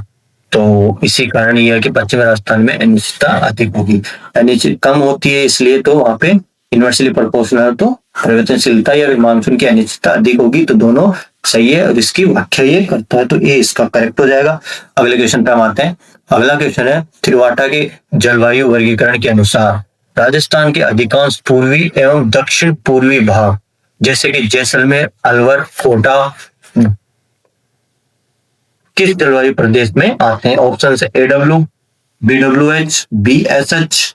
तो इसी कारण यह है कि पश्चिमी राजस्थान में अनिश्चितता अधिक होगी। अनिश्चित कम होती है इसलिए तो वहां पे इनवर्सली प्रोपोर्शनल तो परिवर्तनशीलता या मानसून की अनिश्चितता अधिक होगी। तो दोनों सही है और इसकी व्याख्या ये करता है। तो ये इसका करेक्ट हो जाएगा। अगले क्वेश्चन पे हम आते हैं। अगला क्वेश्चन है त्रिवाटा के जलवायु वर्गीकरण के अनुसार राजस्थान के अधिकांश पूर्वी एवं दक्षिण पूर्वी भाग जैसे कि जैसलमेर, अलवर, कोटा किस जलवायु प्रदेश में आते हैं? ऑप्शन है AW, BWH, BSH,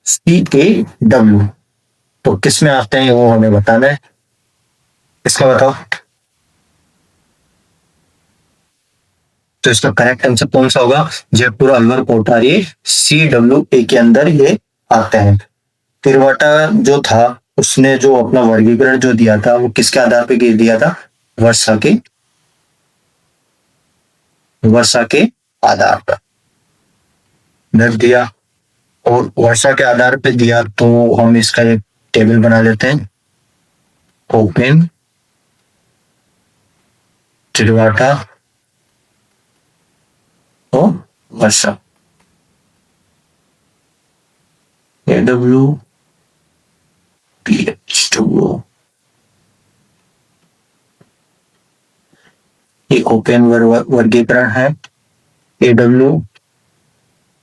CAW। तो किस में आते हैं वो हमें बताना है। इसका बताओ। तो इसका करेक्ट आंसर कौन सा होगा? जयपुर, अलवर, कोटा, ये CWA के अंदर ये आते हैं। तिरवटा जो था उसने जो अपना वर्गीकरण जो दिया था वो किसके आधार पे दिया था? वर्षा के आधार पर रख दिया। और वर्षा के आधार पे दिया तो हम इसका एक टेबल बना लेते हैं। ओपन, तिरवाटा और वर्षा, AWPH2O, ये ओपन वर्गीकरण है। AW,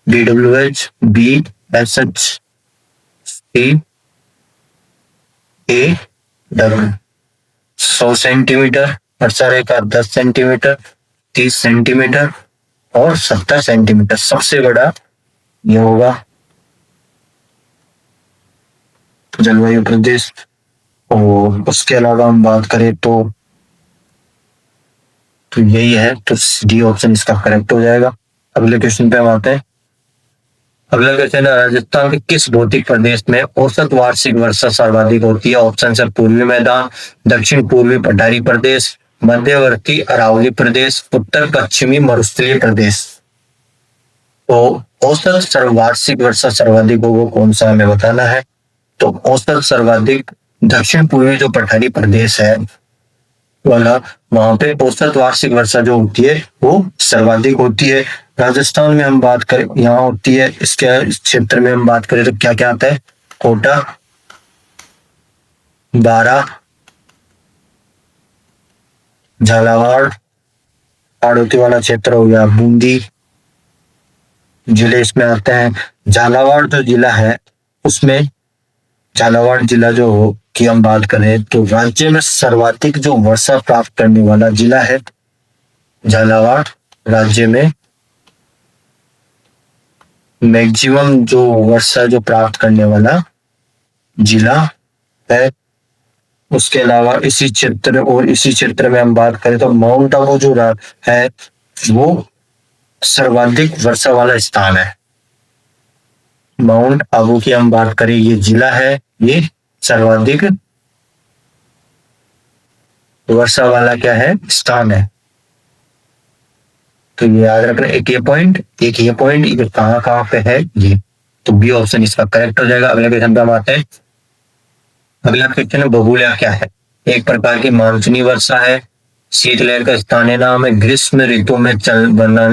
DWH, BSH, CAW। 100 centimetre, वर्षा रेखा 10 सेंटीमीटर, 30 सेंटीमीटर और 70 सेंटीमीटर। सबसे बड़ा ये होगा जलवायु प्रदेश। और उसके अलावा हम बात करें तो यही है, तो डी ऑप्शन इसका करेक्ट हो जाएगा। अगले क्वेश्चन पे हम आते हैं। अगला क्वेश्चन है, राजस्थान के किस भौतिक प्रदेश में औसत वार्षिक वर्षा सर्वाधिक होती है? ऑप्शन है पूर्वी मैदान, दक्षिण पूर्वी पठारी प्रदेश, मध्यवर्ती अरावली प्रदेश, उत्तर पश्चिमी मरुस्थलीय प्रदेश। तो औसत वार्षिक वर्षा सर्वाधिक होगा कौन सा हमें बताना है। तो औसत सर्वाधिक दक्षिण पूर्वी जो पठारी प्रदेश है वाला, वहां पे औसत वार्षिक वर्षा जो होती है वो सर्वाधिक होती है। राजस्थान में हम बात करें यहाँ होती है, इसके क्षेत्र में हम बात करें तो क्या क्या आता है? कोटा, बारा, झालावाड़, हाड़ौती वाला क्षेत्र हो गया, बूंदी जिले इसमें आते हैं। झालावाड़ जो जिला है उसमें, झालावाड़ जिला जो की हम बात करें तो राज्य में सर्वाधिक जो वर्षा प्राप्त करने वाला जिला है झालावाड़। राज्य में मैक्सिमम जो वर्षा जो प्राप्त करने वाला जिला है। उसके अलावा इसी क्षेत्र में हम बात करें तो माउंट आबू जो है वो सर्वाधिक वर्षा वाला स्थान है। माउंट आबू की हम बात करें, ये जिला है, ये सर्वाधिक वर्षा वाला क्या है? स्थान है। तो ये याद रखना, एक ये पॉइंट ये कहाँ पे है ये। तो बी ऑप्शन इसका करेक्ट हो जाएगा। अगले क्वेश्चन पे हम आते हैं। अगला क्वेश्चन है, बबूला क्या है? एक प्रकार की मानसूनी वर्षा है, शीतलहर का स्थानीय नाम है, ग्रीष्म ऋतु में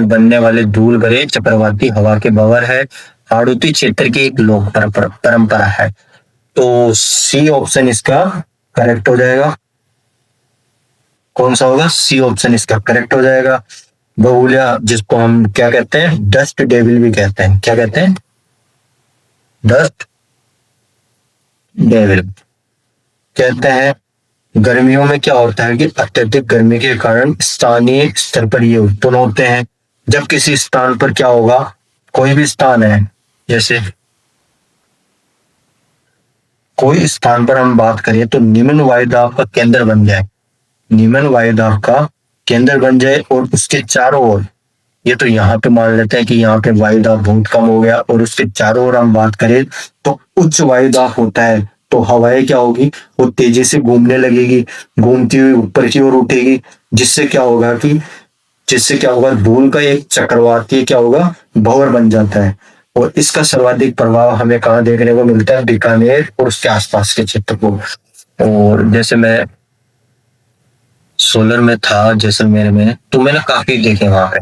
बनने वाले धूल भरे चक्रवाती हवा के भंवर है, हाड़ौती क्षेत्र की एक लोक परंपरा है। तो सी ऑप्शन इसका करेक्ट हो जाएगा। कौन सा होगा? सी ऑप्शन इसका करेक्ट हो जाएगा। बबूला जिसको हम क्या कहते हैं? डस्ट डेविल भी कहते हैं। क्या कहते हैं? डस्ट डेविल कहते हैं। गर्मियों में क्या होता है कि अत्यधिक गर्मी के कारण स्थानीय स्तर पर ये उत्पन्न होते हैं। जब किसी स्थान पर क्या होगा, कोई भी स्थान है, जैसे कोई स्थान पर हम बात करें तो निम्न वायुदाब का केंद्र बन जाए, निम्न वायुदाब का केंद्र बन जाए और उसके चारों ओर, ये तो यहाँ पे मान लेते हैं कि यहाँ पे वायुदाब बहुत कम हो गया, और उसके चारों ओर हम बात करें तो उच्च वायुदाब होता है, तो हवाएं क्या होगी, वो तेजी से घूमने लगेगी, घूमती हुई ऊपर की ओर उठेगी, जिससे क्या होगा धूल का एक चक्रवाती क्या होगा, भंवर बन जाता है। और इसका सर्वाधिक प्रभाव हमें कहाँ देखने को मिलता है? बीकानेर और उसके आसपास के क्षेत्र को। और जैसे मैं सोलर में था जैसलमेर में, तो मैंने काफी देखे वहां पे,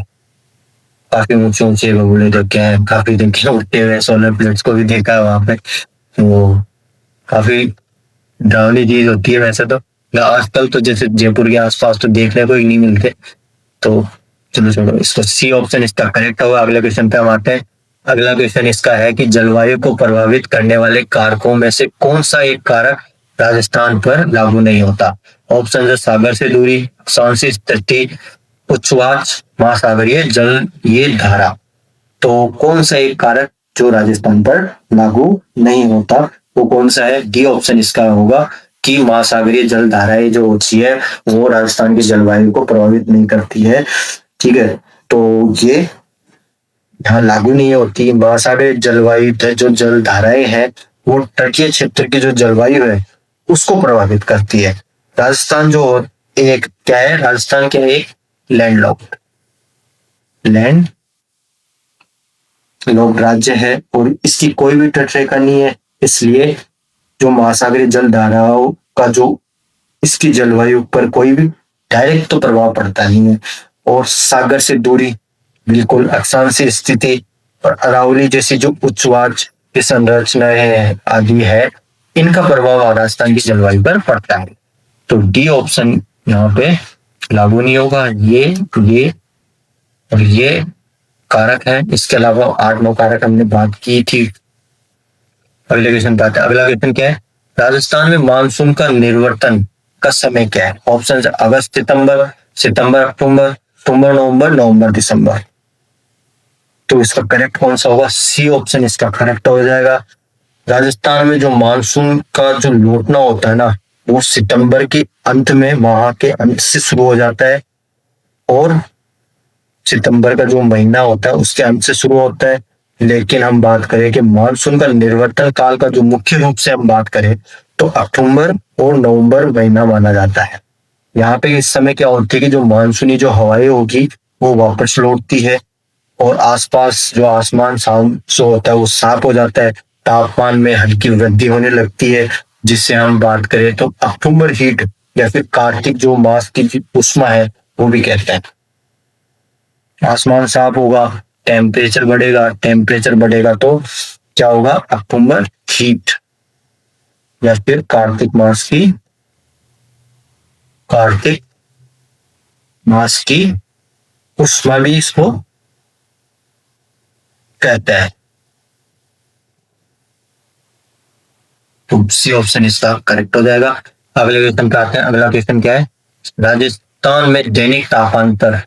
काफी ऊंचे ऊंचे बबूले देखे हैं, काफी देखे उड़ते हुए सोलर प्लेट्स को भी देखा है वहां पे। वो काफी डरावनी चीज होती है वैसे तो। आजकल तो जैसे जयपुर के आसपास तो देखने को ही नहीं मिलते। तो चलो छोड़ो इसको, सी ऑप्शन इसका करेक्ट होगा। अगले क्वेश्चन पे हम आते हैं। अगला क्वेश्चन इसका है कि जलवायु को प्रभावित करने वाले कारकों में से कौन सा एक कारक राजस्थान पर लागू नहीं होता? ऑप्शन है सागर से दूरी, सांसी तटी, उच्छ्वास, महासागरीय जल, ये धारा। तो कौन सा एक कारक जो राजस्थान पर लागू नहीं होता वो कौन सा है? डी ऑप्शन इसका होगा कि महासागरीय जल धाराएं जो होती है वो राजस्थान की जलवायु को प्रभावित नहीं करती है। ठीक है, तो ये यहाँ लागू नहीं होती। महासागरीय जलवायु जो जल धाराएं हैं वो तटीय क्षेत्र की जो जलवायु है उसको प्रभावित करती है। राजस्थान जो एक क्या है, राजस्थान क्या है, एक लैंड लॉक्ड राज्य है और इसकी कोई भी तटरेखा नहीं है, इसलिए जो महासागरीय जल धाराओं का जो इसकी जलवायु पर कोई भी डायरेक्ट तो प्रभाव पड़ता नहीं है। और सागर से दूरी, बिल्कुल अक्षांशीय स्थिति और अरावली जैसी जो उच्चवाच की संरचनाएं आदि है, इनका प्रभाव राजस्थान की जलवायु पर पड़ता है। तो डी ऑप्शन यहाँ पे लागू नहीं होगा। ये और ये कारक है, इसके अलावा 8-9 कारक हमने बात की थी। अगले क्वेश्चन पे आते हैं। अगला क्वेश्चन क्या है, राजस्थान में मानसून का निर्वर्तन का समय क्या है? ऑप्शन है अगस्त सितंबर, सितंबर अक्टूबर, अक्टूबर नवंबर, नवंबर दिसंबर। तो इसका करेक्ट कौन सा होगा? सी ऑप्शन इसका करेक्ट हो जाएगा। राजस्थान में जो मानसून का जो लौटना होता है ना, वो सितंबर के अंत में, माह के अंत से शुरू हो जाता है और सितंबर का जो महीना होता है उसके अंत से शुरू होता है। लेकिन हम बात करें कि मानसून का निर्वर्तन काल का जो मुख्य रूप से हम बात करें तो अक्टूबर और नवंबर महीना माना जाता है। यहाँ पे इस समय क्या होती है कि जो मानसूनी जो हवाएं होगी वो वापस लौटती है और आसपास जो आसमान जो होता है वो साफ हो जाता है, तापमान में हल्की वृद्धि होने लगती है, जिससे हम बात करें तो अक्टूबर हीट या फिर कार्तिक जो मास की उष्मा है वो भी कहते हैं। आसमान साफ होगा, टेम्परेचर बढ़ेगा तो क्या होगा? अक्टूबर हीट या फिर कार्तिक मास की उष्मा भी इसको कहते हैं। तो सी ऑप्शन इसका करेक्ट हो जाएगा। अगले क्वेश्चन पे आते हैं। अगला क्वेश्चन क्या है, राजस्थान में दैनिक तापांतर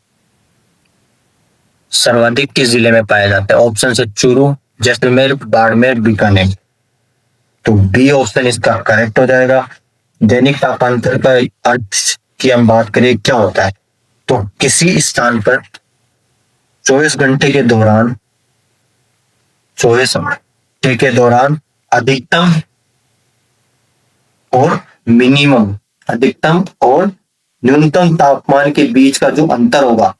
सर्वाधिक किस जिले में पाया जाता है? ऑप्शन है चूरू, जैसलमेर, बाड़मेर, बीकानेर। तो बी ऑप्शन इसका करेक्ट हो जाएगा। दैनिक तापांतर का अर्थ की हम बात करें क्या होता है, तो किसी स्थान पर 24 घंटे के दौरान अधिकतम और अधिकतम और न्यूनतम तापमान के बीच का जो अंतर होगा,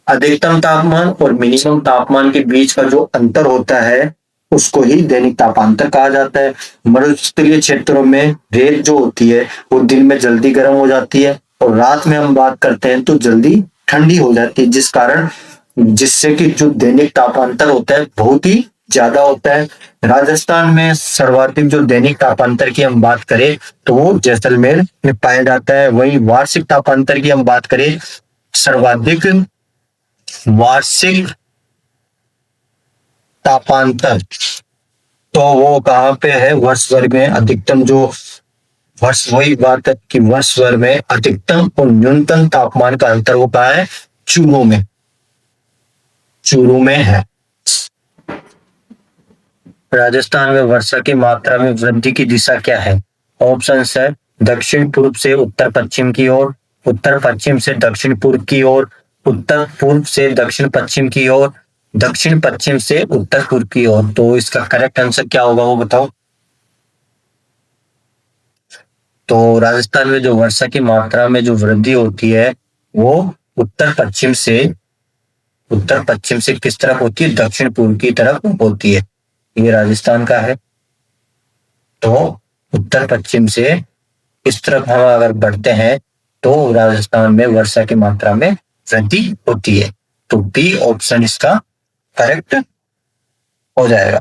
अधिकतम तापमान और मिनिमम तापमान के बीच का जो अंतर होता है उसको ही दैनिक तापांतर कहा जाता है। मरुस्थलीय क्षेत्रों में रेत जो होती है वो दिन में जल्दी गर्म हो जाती है और रात में हम बात करते हैं तो जल्दी ठंडी हो जाती है, जिससे कि जो दैनिक तापांतर होता है बहुत ही ज्यादा होता है। राजस्थान में सर्वाधिक जो दैनिक तापांतर की हम बात करें तो वो जैसलमेर में पाया जाता है। वही वार्षिक तापांतर की हम बात करें, सर्वाधिक वार्षिक तापांतर तो वो कहाँ पे है? वर्ष भर में अधिकतम जो वही बात है कि वर्ष भर में अधिकतम और न्यूनतम तापमान का अंतर वो कहाँ है? चूरू में है। राजस्थान में वर्षा की मात्रा में वृद्धि की दिशा क्या है? ऑप्शन है दक्षिण पूर्व से उत्तर पश्चिम की ओर, उत्तर पश्चिम से दक्षिण पूर्व की ओर, उत्तर पूर्व से दक्षिण पश्चिम की ओर, दक्षिण पश्चिम से उत्तर पूर्व की ओर। तो इसका करेक्ट आंसर क्या होगा वो बताओ। तो राजस्थान में जो वर्षा की मात्रा में जो वृद्धि होती है वो उत्तर पश्चिम से किस तरफ होती है? दक्षिण पूर्व की तरफ होती है। ये राजस्थान का है। तो उत्तर पश्चिम से इस तरफ हम अगर बढ़ते हैं तो राजस्थान में वर्षा की मात्रा में वृद्धि होती है। तो बी ऑप्शन इसका करेक्ट हो जाएगा।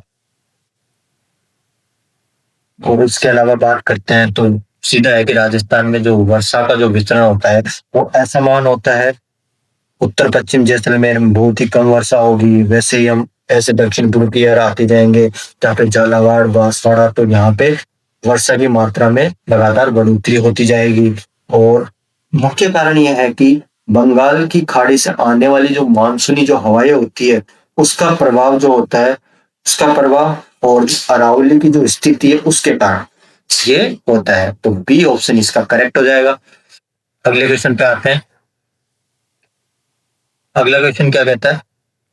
और इसके अलावा बात करते हैं तो सीधा है कि राजस्थान में जो वर्षा का जो वितरण होता है वो असमान होता है। उत्तर पश्चिम जैसलमेर में बहुत ही कम वर्षा होगी, वैसे ही हम ऐसे दक्षिण पूर्व की ओर आते जाएंगे जहाँ पे झालावाड़, बांसवाड़ा, तो यहाँ पे वर्षा की मात्रा में लगातार बढ़ोतरी होती जाएगी। और मुख्य कारण यह है कि बंगाल की खाड़ी से आने वाली जो मानसूनी जो हवाएं होती है उसका प्रभाव जो होता है, उसका प्रभाव और अरावली की जो स्थिति है उसके कारण ये होता है। तो बी ऑप्शन इसका करेक्ट हो जाएगा। अगले क्वेश्चन पे आते हैं। अगला क्वेश्चन क्या कहता है,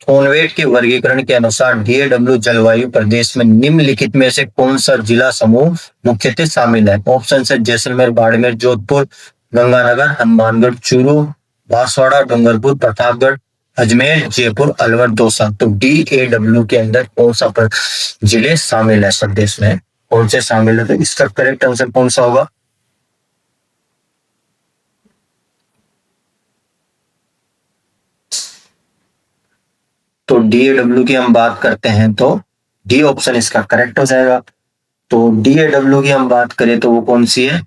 थोनवेट के वर्गीकरण के अनुसार डीएडब्ल्यू जलवायु प्रदेश में निम्नलिखित में से कौन सा जिला समूह मुख्यतः शामिल है? ऑप्शन है जैसलमेर, बाड़मेर, जोधपुर, गंगानगर, हनुमानगढ़, चूरू, बांसवाड़ा, डूंगरपुर, प्रतापगढ़, अजमेर, जयपुर, अलवर, दौसा। तो डीएडब्ल्यू के अंदर कौन सा जिले शामिल है प्रदेश में, कौन से शामिल है? तो इसका करेक्ट आंसर कौन सा होगा? तो डीएडब्ल्यू की हम बात करते हैं तो डी ऑप्शन इसका करेक्ट हो जाएगा। तो डीएडब्ल्यू की हम बात करें तो वो कौन सी है?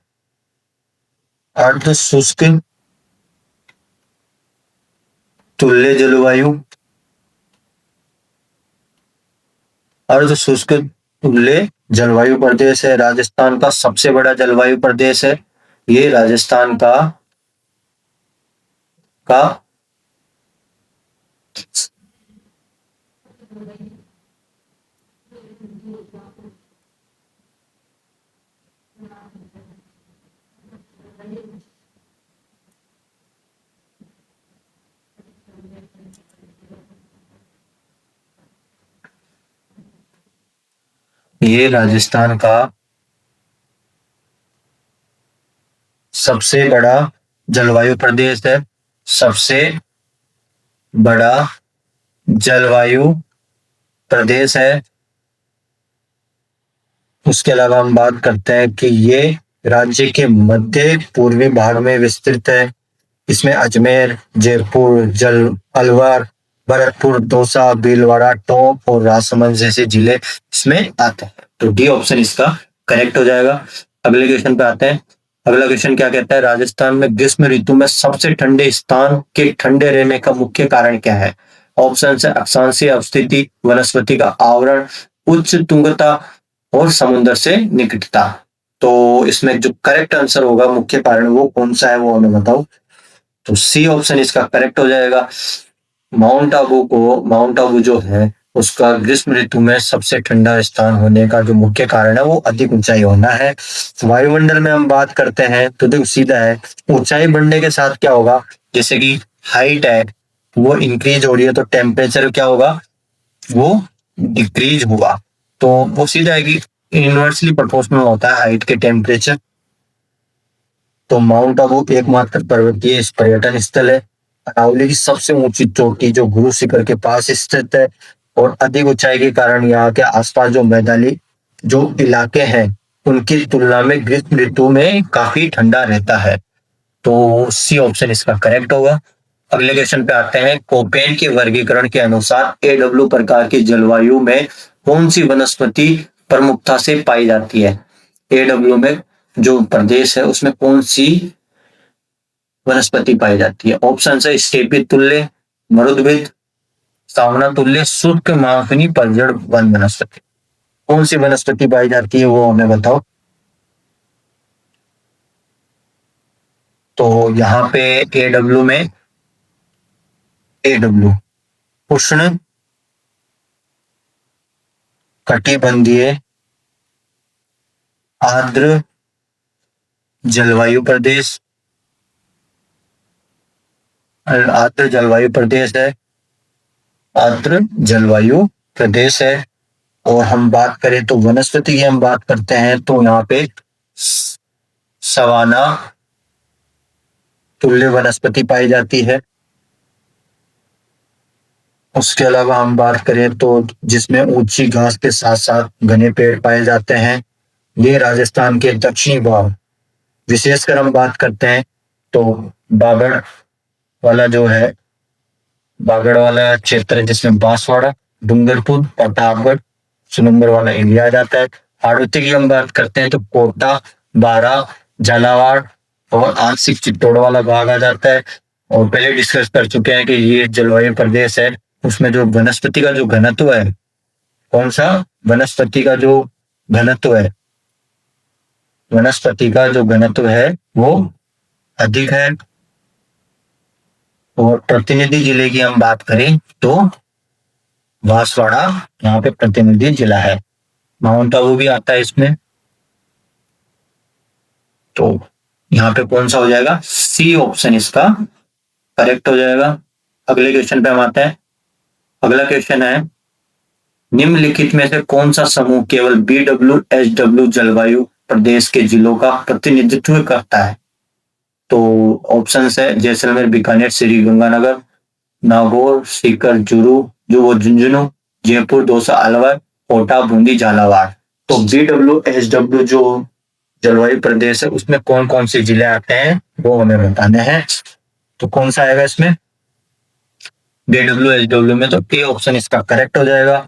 अर्ध शुष्क तुल्य जलवायु, अर्ध शुष्क तुल्य जलवायु प्रदेश है। राजस्थान का सबसे बड़ा जलवायु प्रदेश है ये। राजस्थान का ये राजस्थान का सबसे बड़ा जलवायु प्रदेश है, सबसे बड़ा जलवायु प्रदेश है। उसके अलावा हम बात करते हैं कि ये राज्य के मध्य पूर्वी भाग में विस्तृत है। इसमें अजमेर, जयपुर, अलवर, भरतपुर, दौसा, भीलवाड़ा, टोंक और राजसमंद जैसे जिले इसमें आते हैं। तो डी ऑप्शन इसका करेक्ट हो जाएगा। अगले क्वेश्चन पे आते हैं। अगला क्वेश्चन क्या कहता है, राजस्थान में ग्रीष्म ऋतु में सबसे ठंडे स्थान के ठंडे रहने का मुख्य कारण क्या है? ऑप्शन है अक्षांशीय अवस्थिति, वनस्पति का आवरण, उच्च तुंगता और समुद्र से निकटता। तो इसमें जो करेक्ट आंसर होगा मुख्य कारण वो कौन सा है वो हमें बताओ। तो सी ऑप्शन इसका करेक्ट हो जाएगा। माउंट आबू जो है उसका ग्रीष्म ऋतु में सबसे ठंडा स्थान होने का जो मुख्य कारण है वो अधिक ऊंचाई होना है। वायुमंडल में हम बात करते हैं तो देखो सीधा है, ऊंचाई बढ़ने के साथ क्या होगा, जैसे कि हाइट है वो इंक्रीज हो रही है तो टेम्परेचर क्या होगा, वो डिक्रीज होगा। तो वो सीधा है कि इनवर्सली प्रोपोर्शनल होता है हाइट के टेम्परेचर। तो माउंट आबू एकमात्र पर्वतीय पर्यटन स्थल है। अरावली की सबसे ऊंची चोटी जो गुरु शिखर के पास स्थित है और अधिक ऊंचाई के कारण यहाँ के आसपास जो मैदानी जो इलाके हैं उनकी तुलना में ग्रीष्म ऋतु में काफी ठंडा रहता है। तो सी ऑप्शन इसका करेक्ट होगा। अगले क्वेश्चन पे आते हैं। कोपेन के वर्गीकरण के अनुसार एडब्ल्यू प्रकार की जलवायु में कौन सी वनस्पति प्रमुखता से पाई जाती है? एडब्ल्यू में जो प्रदेश है उसमें कौन सी वनस्पति पाई जाती है? ऑप्शन है स्टेपी तुल्य, मरुद्भिद, सावना तुल्य, शुष्क मानसूनी पतझड़ वन वनस्पति। कौन सी वनस्पति पाई जाती है वो हमें बताओ। तो यहाँ पे एडब्ल्यू उष्ण कटिबंधीय आर्द्र जलवायु प्रदेश, आर्द्र जलवायु प्रदेश है, आर्द्र जलवायु प्रदेश है। और हम बात करें तो वनस्पति की हम बात करते हैं तो यहाँ पे सवाना तुल्य वनस्पति पाई जाती है। उसके अलावा हम बात करें तो जिसमें ऊंची घास के साथ साथ घने पेड़ पाए जाते हैं, ये राजस्थान के दक्षिणी भाग, विशेषकर हम बात करते हैं तो बागड़ वाला जो है, बागड़ वाला क्षेत्र जिसमें बांसवाड़ा, डूंगरपुर, प्रतापगढ़, सुनंबर वाला एरिया आ जाता है। हाड़ौती की हम बात करते हैं तो कोटा, बारा, झालावाड़ और आंशिक चित्तौड़ वाला भाग आ जाता है। और पहले डिस्कस कर चुके हैं कि ये जलवायु प्रदेश है, उसमें जो वनस्पति का जो घनत्व है, कौन सा वनस्पति का जो घनत्व है, वनस्पति का जो घनत्व है वो अधिक है। और प्रतिनिधि जिले की हम बात करें तो बांसवाड़ा यहाँ पे प्रतिनिधि जिला है। माउंट आबू भी आता है इसमें। तो यहाँ पे कौन सा हो जाएगा, सी ऑप्शन इसका करेक्ट हो जाएगा। अगले क्वेश्चन पे हम आते हैं। अगला क्वेश्चन है, निम्नलिखित में से कौन सा समूह केवल BWHW जलवायु प्रदेश के जिलों का प्रतिनिधित्व करता है? तो ऑप्शन है जैसलमेर, बीकानेर, श्री गंगानगर, नागौर, सीकर, झुंझुनू, जयपुर, दौसा, अलवर, कोटा, बूंदी, झालावाड़। तो BWHW जो जलवायु प्रदेश है उसमें कौन कौन से जिले आते हैं वो हमें बताने हैं। तो कौन सा आएगा इसमें BWHW में? तो ए ऑप्शन इसका करेक्ट हो जाएगा।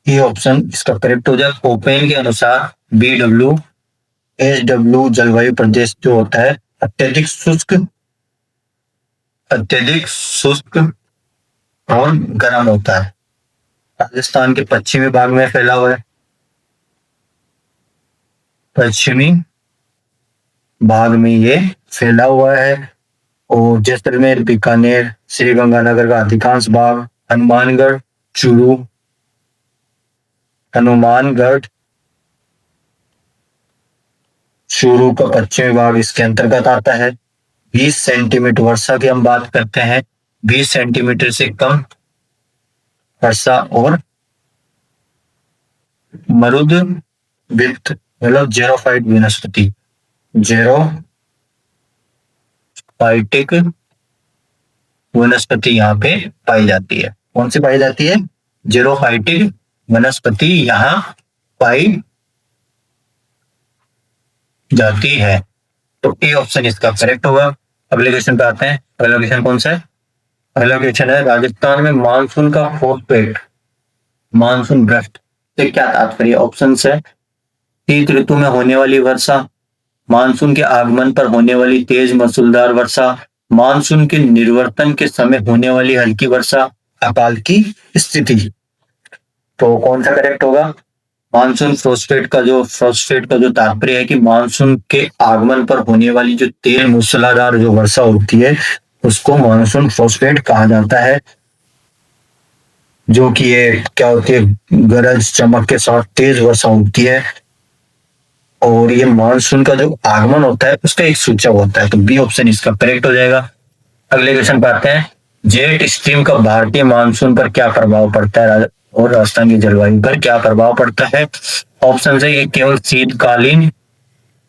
ये ऑप्शन इसका करेक्ट हो जाएगा। ओपेन के अनुसार BWHW जलवायु प्रदेश जो होता है अत्यधिक शुष्क और गर्म होता है। राजस्थान के पश्चिमी भाग में फैला हुआ है। पश्चिमी भाग में ये फैला हुआ है। और जैसलमेर, बीकानेर, श्री गंगानगर का अधिकांश भाग, हनुमानगढ़, चूरू का पश्चिमी भाग इसके अंतर्गत आता है। 20 सेंटीमीटर वर्षा की हम बात करते हैं, 20 सेंटीमीटर से कम वर्षा और मरुद वित्त मतलब जेरोफाइट वनस्पति यहाँ पे पाई जाती है। कौन सी पाई जाती है? जेरोफाइटिक वनस्पति यहाँ पाई जाती है। तो ए ऑप्शन इसका करेक्ट होगा। अगले क्वेश्चन पे आते हैं। अगला क्वेश्चन कौन सा है? अगला क्वेश्चन है, राजस्थान में मानसून का फोर्सपेट मानसून भ्रष्ट से क्या तात्पर्य? ऑप्शन है शीत ऋतु में होने वाली वर्षा, मानसून के आगमन पर होने वाली तेज मूसलाधार वर्षा, मानसून के निर्वर्तन के समय होने वाली हल्की वर्षा, अकाल की स्थिति। तो कौन सा करेक्ट होगा? मानसून फोर्सपेट का जो तात्पर्य है कि मानसून के आगमन पर होने वाली जो तेज मूसलाधार जो वर्षा होती है उसको मानसून फोर्सपेट कहा जाता है। जो कि ये क्या होती है, गरज चमक के साथ तेज वर्षा होती है और ये मानसून का जो आगमन होता है उसका एक सूचक होता है। तो बी ऑप्शन इसका करेक्ट हो जाएगा। अगले क्वेश्चन पे आते हैं। जेट स्ट्रीम का भारतीय मानसून पर क्या प्रभाव पड़ता है और राजस्थान की जलवायु पर क्या प्रभाव पड़ता है? ऑप्शन है ये केवल शीतकालीन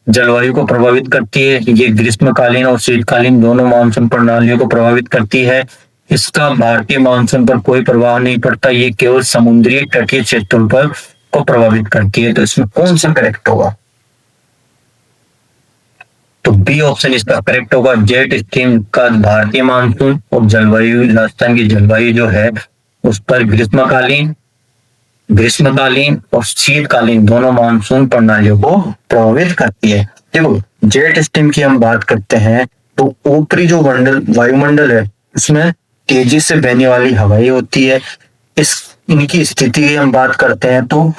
जलवायु को प्रभावित करती है, ये ग्रीष्मकालीन और शीतकालीन दोनों मानसून प्रणालियों को प्रभावित करती है, इसका भारतीय मानसून पर कोई प्रभाव नहीं पड़ता, ये केवल समुद्री तटीय क्षेत्रों पर को प्रभावित करती है। तो इसमें कौन सा करेक्ट होगा? तो बी ऑप्शन इसका करेक्ट होगा। जेट स्ट्रीम का भारतीय मानसून और जलवायु, राजस्थान की जलवायु जो है उस पर ग्रीष्मकालीन और शीतकालीन दोनों मानसून प्रणालियों को प्रभावित करती है। देखो, जेट स्ट्रीम की हम बात करते हैं तो ऊपरी जो वायुमंडल है उसमें तेजी से बहने वाली हवाएं होती है। इनकी स्थिति की हम बात करते हैं तो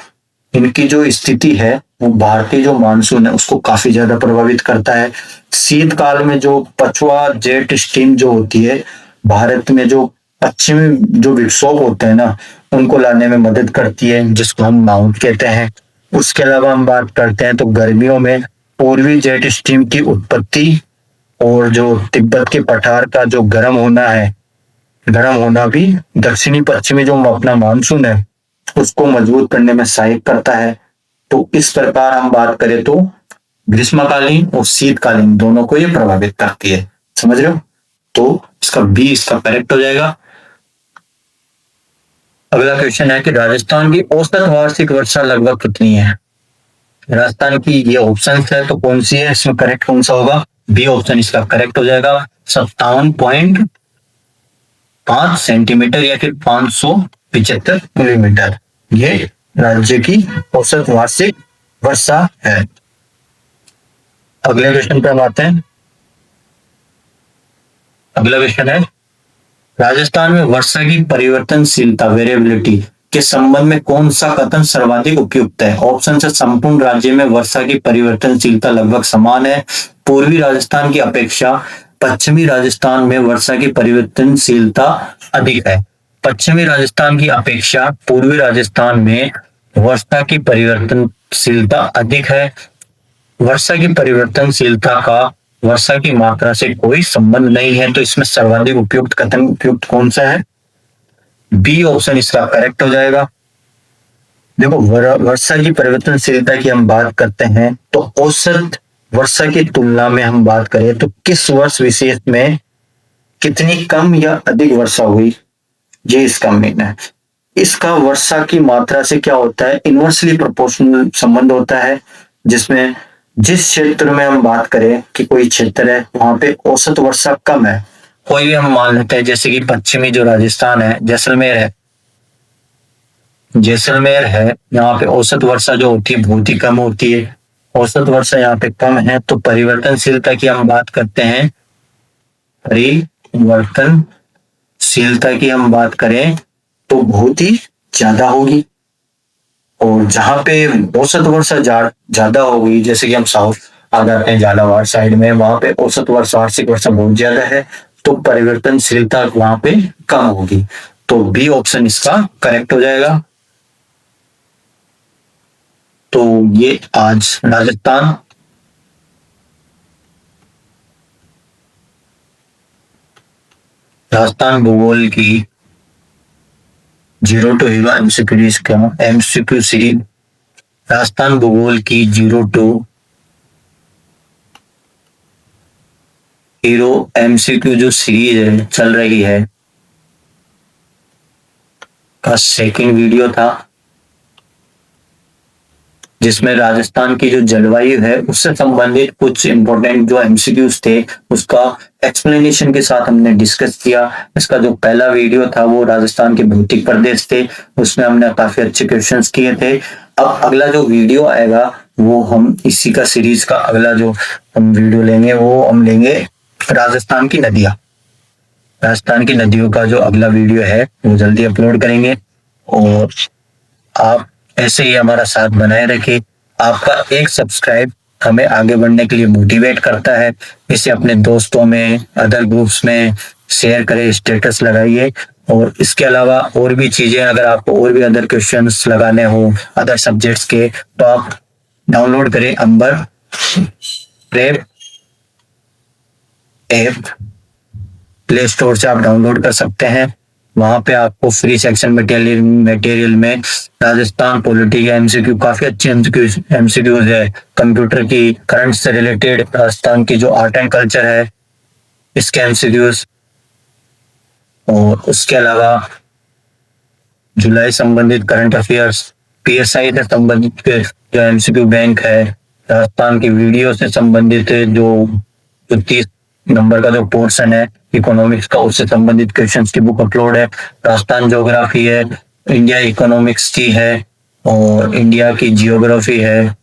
इनकी जो स्थिति है वो भारतीय जो मानसून है उसको काफी ज्यादा प्रभावित करता है। शीतकाल में जो पछुआ जेट स्ट्रीम जो होती है भारत में जो पश्चिमी जो विक्षोभ होते हैं ना उनको लाने में मदद करती है, जिसको हम माउंट कहते हैं। उसके अलावा हम बात करते हैं तो गर्मियों में पूर्वी जेट स्ट्रीम की उत्पत्ति और जो तिब्बत के पठार का जो गर्म होना भी दक्षिणी पश्चिमी जो अपना मानसून है उसको मजबूत करने में सहायक करता है। तो इस प्रकार हम बात करें तो ग्रीष्मकालीन और शीतकालीन दोनों को ये प्रभावित करती है। समझ रहे हो? तो इसका बी इसका करेक्ट हो जाएगा। अगला क्वेश्चन है कि राजस्थान की औसत वार्षिक वर्षा लगभग कितनी है? राजस्थान की ये ऑप्शन है तो कौन सी है, इसमें करेक्ट कौन सा होगा? बी ऑप्शन इसका करेक्ट हो जाएगा। 57.5 सेंटीमीटर या फिर 575 मिलीमीटर ये राज्य की औसत वार्षिक वर्षा है। अगले क्वेश्चन पर आते हैं। अगला क्वेश्चन है, राजस्थान में वर्षा की परिवर्तनशीलता वेरिएबिलिटी के संबंध में कौन सा कथन सर्वाधिक उपयुक्त है? ऑप्शन है संपूर्ण राज्य में वर्षा की परिवर्तनशीलता लगभग समान है, पूर्वी राजस्थान की अपेक्षा पश्चिमी राजस्थान में वर्षा की परिवर्तनशीलता अधिक है। पश्चिमी राजस्थान की अपेक्षा पूर्वी राजस्थान में वर्षा की परिवर्तनशीलता अधिक है। वर्षा की परिवर्तनशीलता का वर्षा की मात्रा से कोई संबंध नहीं है, तो इसमें सर्वाधिक उपयुक्त कथन उपयुक्त कौन सा है? बी ऑप्शन इसका करेक्ट हो जाएगा। देखो, वर्षा की परिवर्तनशीलता की हम बात करते हैं तो औसत वर्षा की तुलना में हम बात करें तो किस वर्ष विशेष में कितनी कम या अधिक वर्षा हुई, ये इसका मीन है। इसका वर्षा की मात्रा से क्या होता है, इनवर्सली प्रोपोर्शनल संबंध होता है, जिसमें जिस क्षेत्र में हम बात करें कि कोई क्षेत्र है वहां पे औसत वर्षा कम है, कोई भी हम मान लेते हैं जैसे कि पश्चिमी जो राजस्थान है, जैसलमेर है, यहाँ पे औसत वर्षा जो होती है बहुत ही कम होती है, औसत वर्षा यहाँ पे कम है, तो परिवर्तनशीलता की हम बात करते हैं, परिवर्तनशीलता की हम बात करें तो बहुत ही ज्यादा होगी। और जहां पे औसत वर्षा ज्यादा होगी, जैसे कि हम साउथ आ जाते हैं झालावाड़ साइड में, वहां पे औसत वर्षा वार्षिक वर्षा बहुत ज्यादा है, तो परिवर्तनशीलता वहां पे कम होगी। तो बी ऑप्शन इसका करेक्ट हो जाएगा। तो ये आज राजस्थान भूगोल की 0 to hero MCQ series, Rajasthan भूगोल की 0 टू हीरो एमसीक्यू जो सीरीज है चल रही है का सेकंड वीडियो था, जिसमें राजस्थान की जो जलवायु है उससे संबंधित कुछ इंपॉर्टेंट जो एमसीक्यूज थे उसका एक्सप्लेनेशन के साथ हमने डिस्कस किया। इसका जो पहला वीडियो था वो राजस्थान के भौतिक प्रदेश थे, उसमें हमने काफी अच्छे क्वेश्चंस किए थे। अब अगला जो वीडियो आएगा वो हम इसी का सीरीज का अगला जो हम वीडियो लेंगे वो हम लेंगे राजस्थान की नदियां। राजस्थान की नदियों का जो अगला वीडियो है वो जल्दी अपलोड करेंगे। और आप ऐसे ही हमारा साथ बनाए रखिए। आपका एक सब्सक्राइब हमें आगे बढ़ने के लिए मोटिवेट करता है। इसे अपने दोस्तों में, अदर ग्रुप्स में शेयर करें, स्टेटस लगाइए। और इसके अलावा और भी चीजें, अगर आपको और भी अदर क्वेश्चंस लगाने हो अदर सब्जेक्ट्स के, तो आप डाउनलोड करें अंबर प्रेप ऐप, प्ले स्टोर से आप डाउनलोड कर सकते हैं। वहां पे आपको फ्री सेक्शन मटेरियल में राजस्थान पॉलिटी के एमसीक्यू, काफी अच्छे एमसीक्यूज है, कंप्यूटर की करंट से रिलेटेड, राजस्थान की जो आर्ट एंड कल्चर है इसके एमसीक्यूज, और उसके अलावा जुलाई संबंधित करंट अफेयर्स, पीएसआई से संबंधित जो एमसीक्यू बैंक है, राजस्थान की वीडियो से संबंधित जो 30 नंबर का जो पोर्शन है इकोनॉमिक्स का, उससे संबंधित क्वेश्चंस की बुक अपलोड है। राजस्थान ज्योग्राफी है, इंडिया इकोनॉमिक्स की है, और इंडिया की जियोग्राफी है,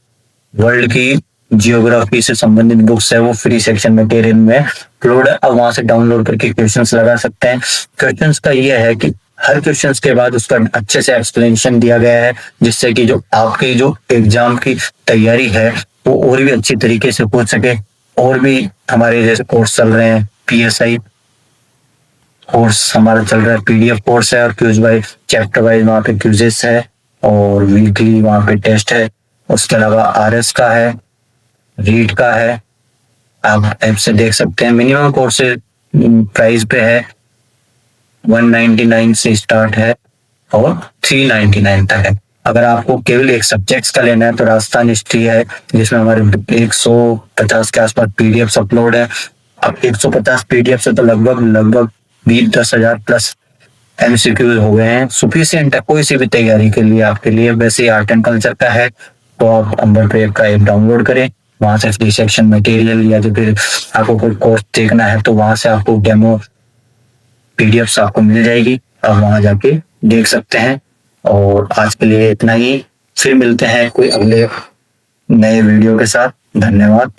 वर्ल्ड की जियोग्राफी से संबंधित बुक्स है, वो फ्री सेक्शन मटेरियल में अपलोड है। अब वहां से डाउनलोड करके क्वेश्चंस लगा सकते हैं। क्वेश्चंस का ये है कि हर क्वेश्चंस के बाद उसका अच्छे से एक्सप्लेनेशन दिया गया है, जिससे कि जो आपके जो एग्जाम की तैयारी है वो और भी अच्छी तरीके से हो सके। और भी हमारे जैसे कोर्स चल रहे हैं, पीएसआई कोर्स हमारा चल रहा है, पीडीएफ कोर्स है, और क्यूज वाइज चैप्टर वाइज वहाँ पे क्यूजेस है, और वीकली वहाँ पे टेस्ट है। उसके अलावा आरएस का है, रीड का है, आप ऐप से देख सकते हैं। मिनिमम कोर्स प्राइस पे है 199 से स्टार्ट है और 399 तक है। अगर आपको केवल एक सब्जेक्ट्स का लेना है तो राजस्थान हिस्ट्री है, जिसमें हमारे 150 के आसपास पीडीएफ अपलोड है। अब 150 पीडीएफ से तो लगभग 20-10 हजार प्लस एमसीक्यू हो गए हैं, सुफिशियंट है कोई सी भी तैयारी के लिए आपके लिए। वैसे आर्ट एंड कल्चर का है तो आप अंबर प्रेप का ऐप डाउनलोड करें, वहां से फ्री सेक्शन मटेरियल, या तो फिर आपको कोई कोर्स देखना है तो वहां से आपको डेमो पीडीएफ आपको मिल जाएगी, आप वहां जाके देख सकते हैं। और आज के लिए इतना ही, फिर मिलते हैं कोई अगले नए वीडियो के साथ। धन्यवाद।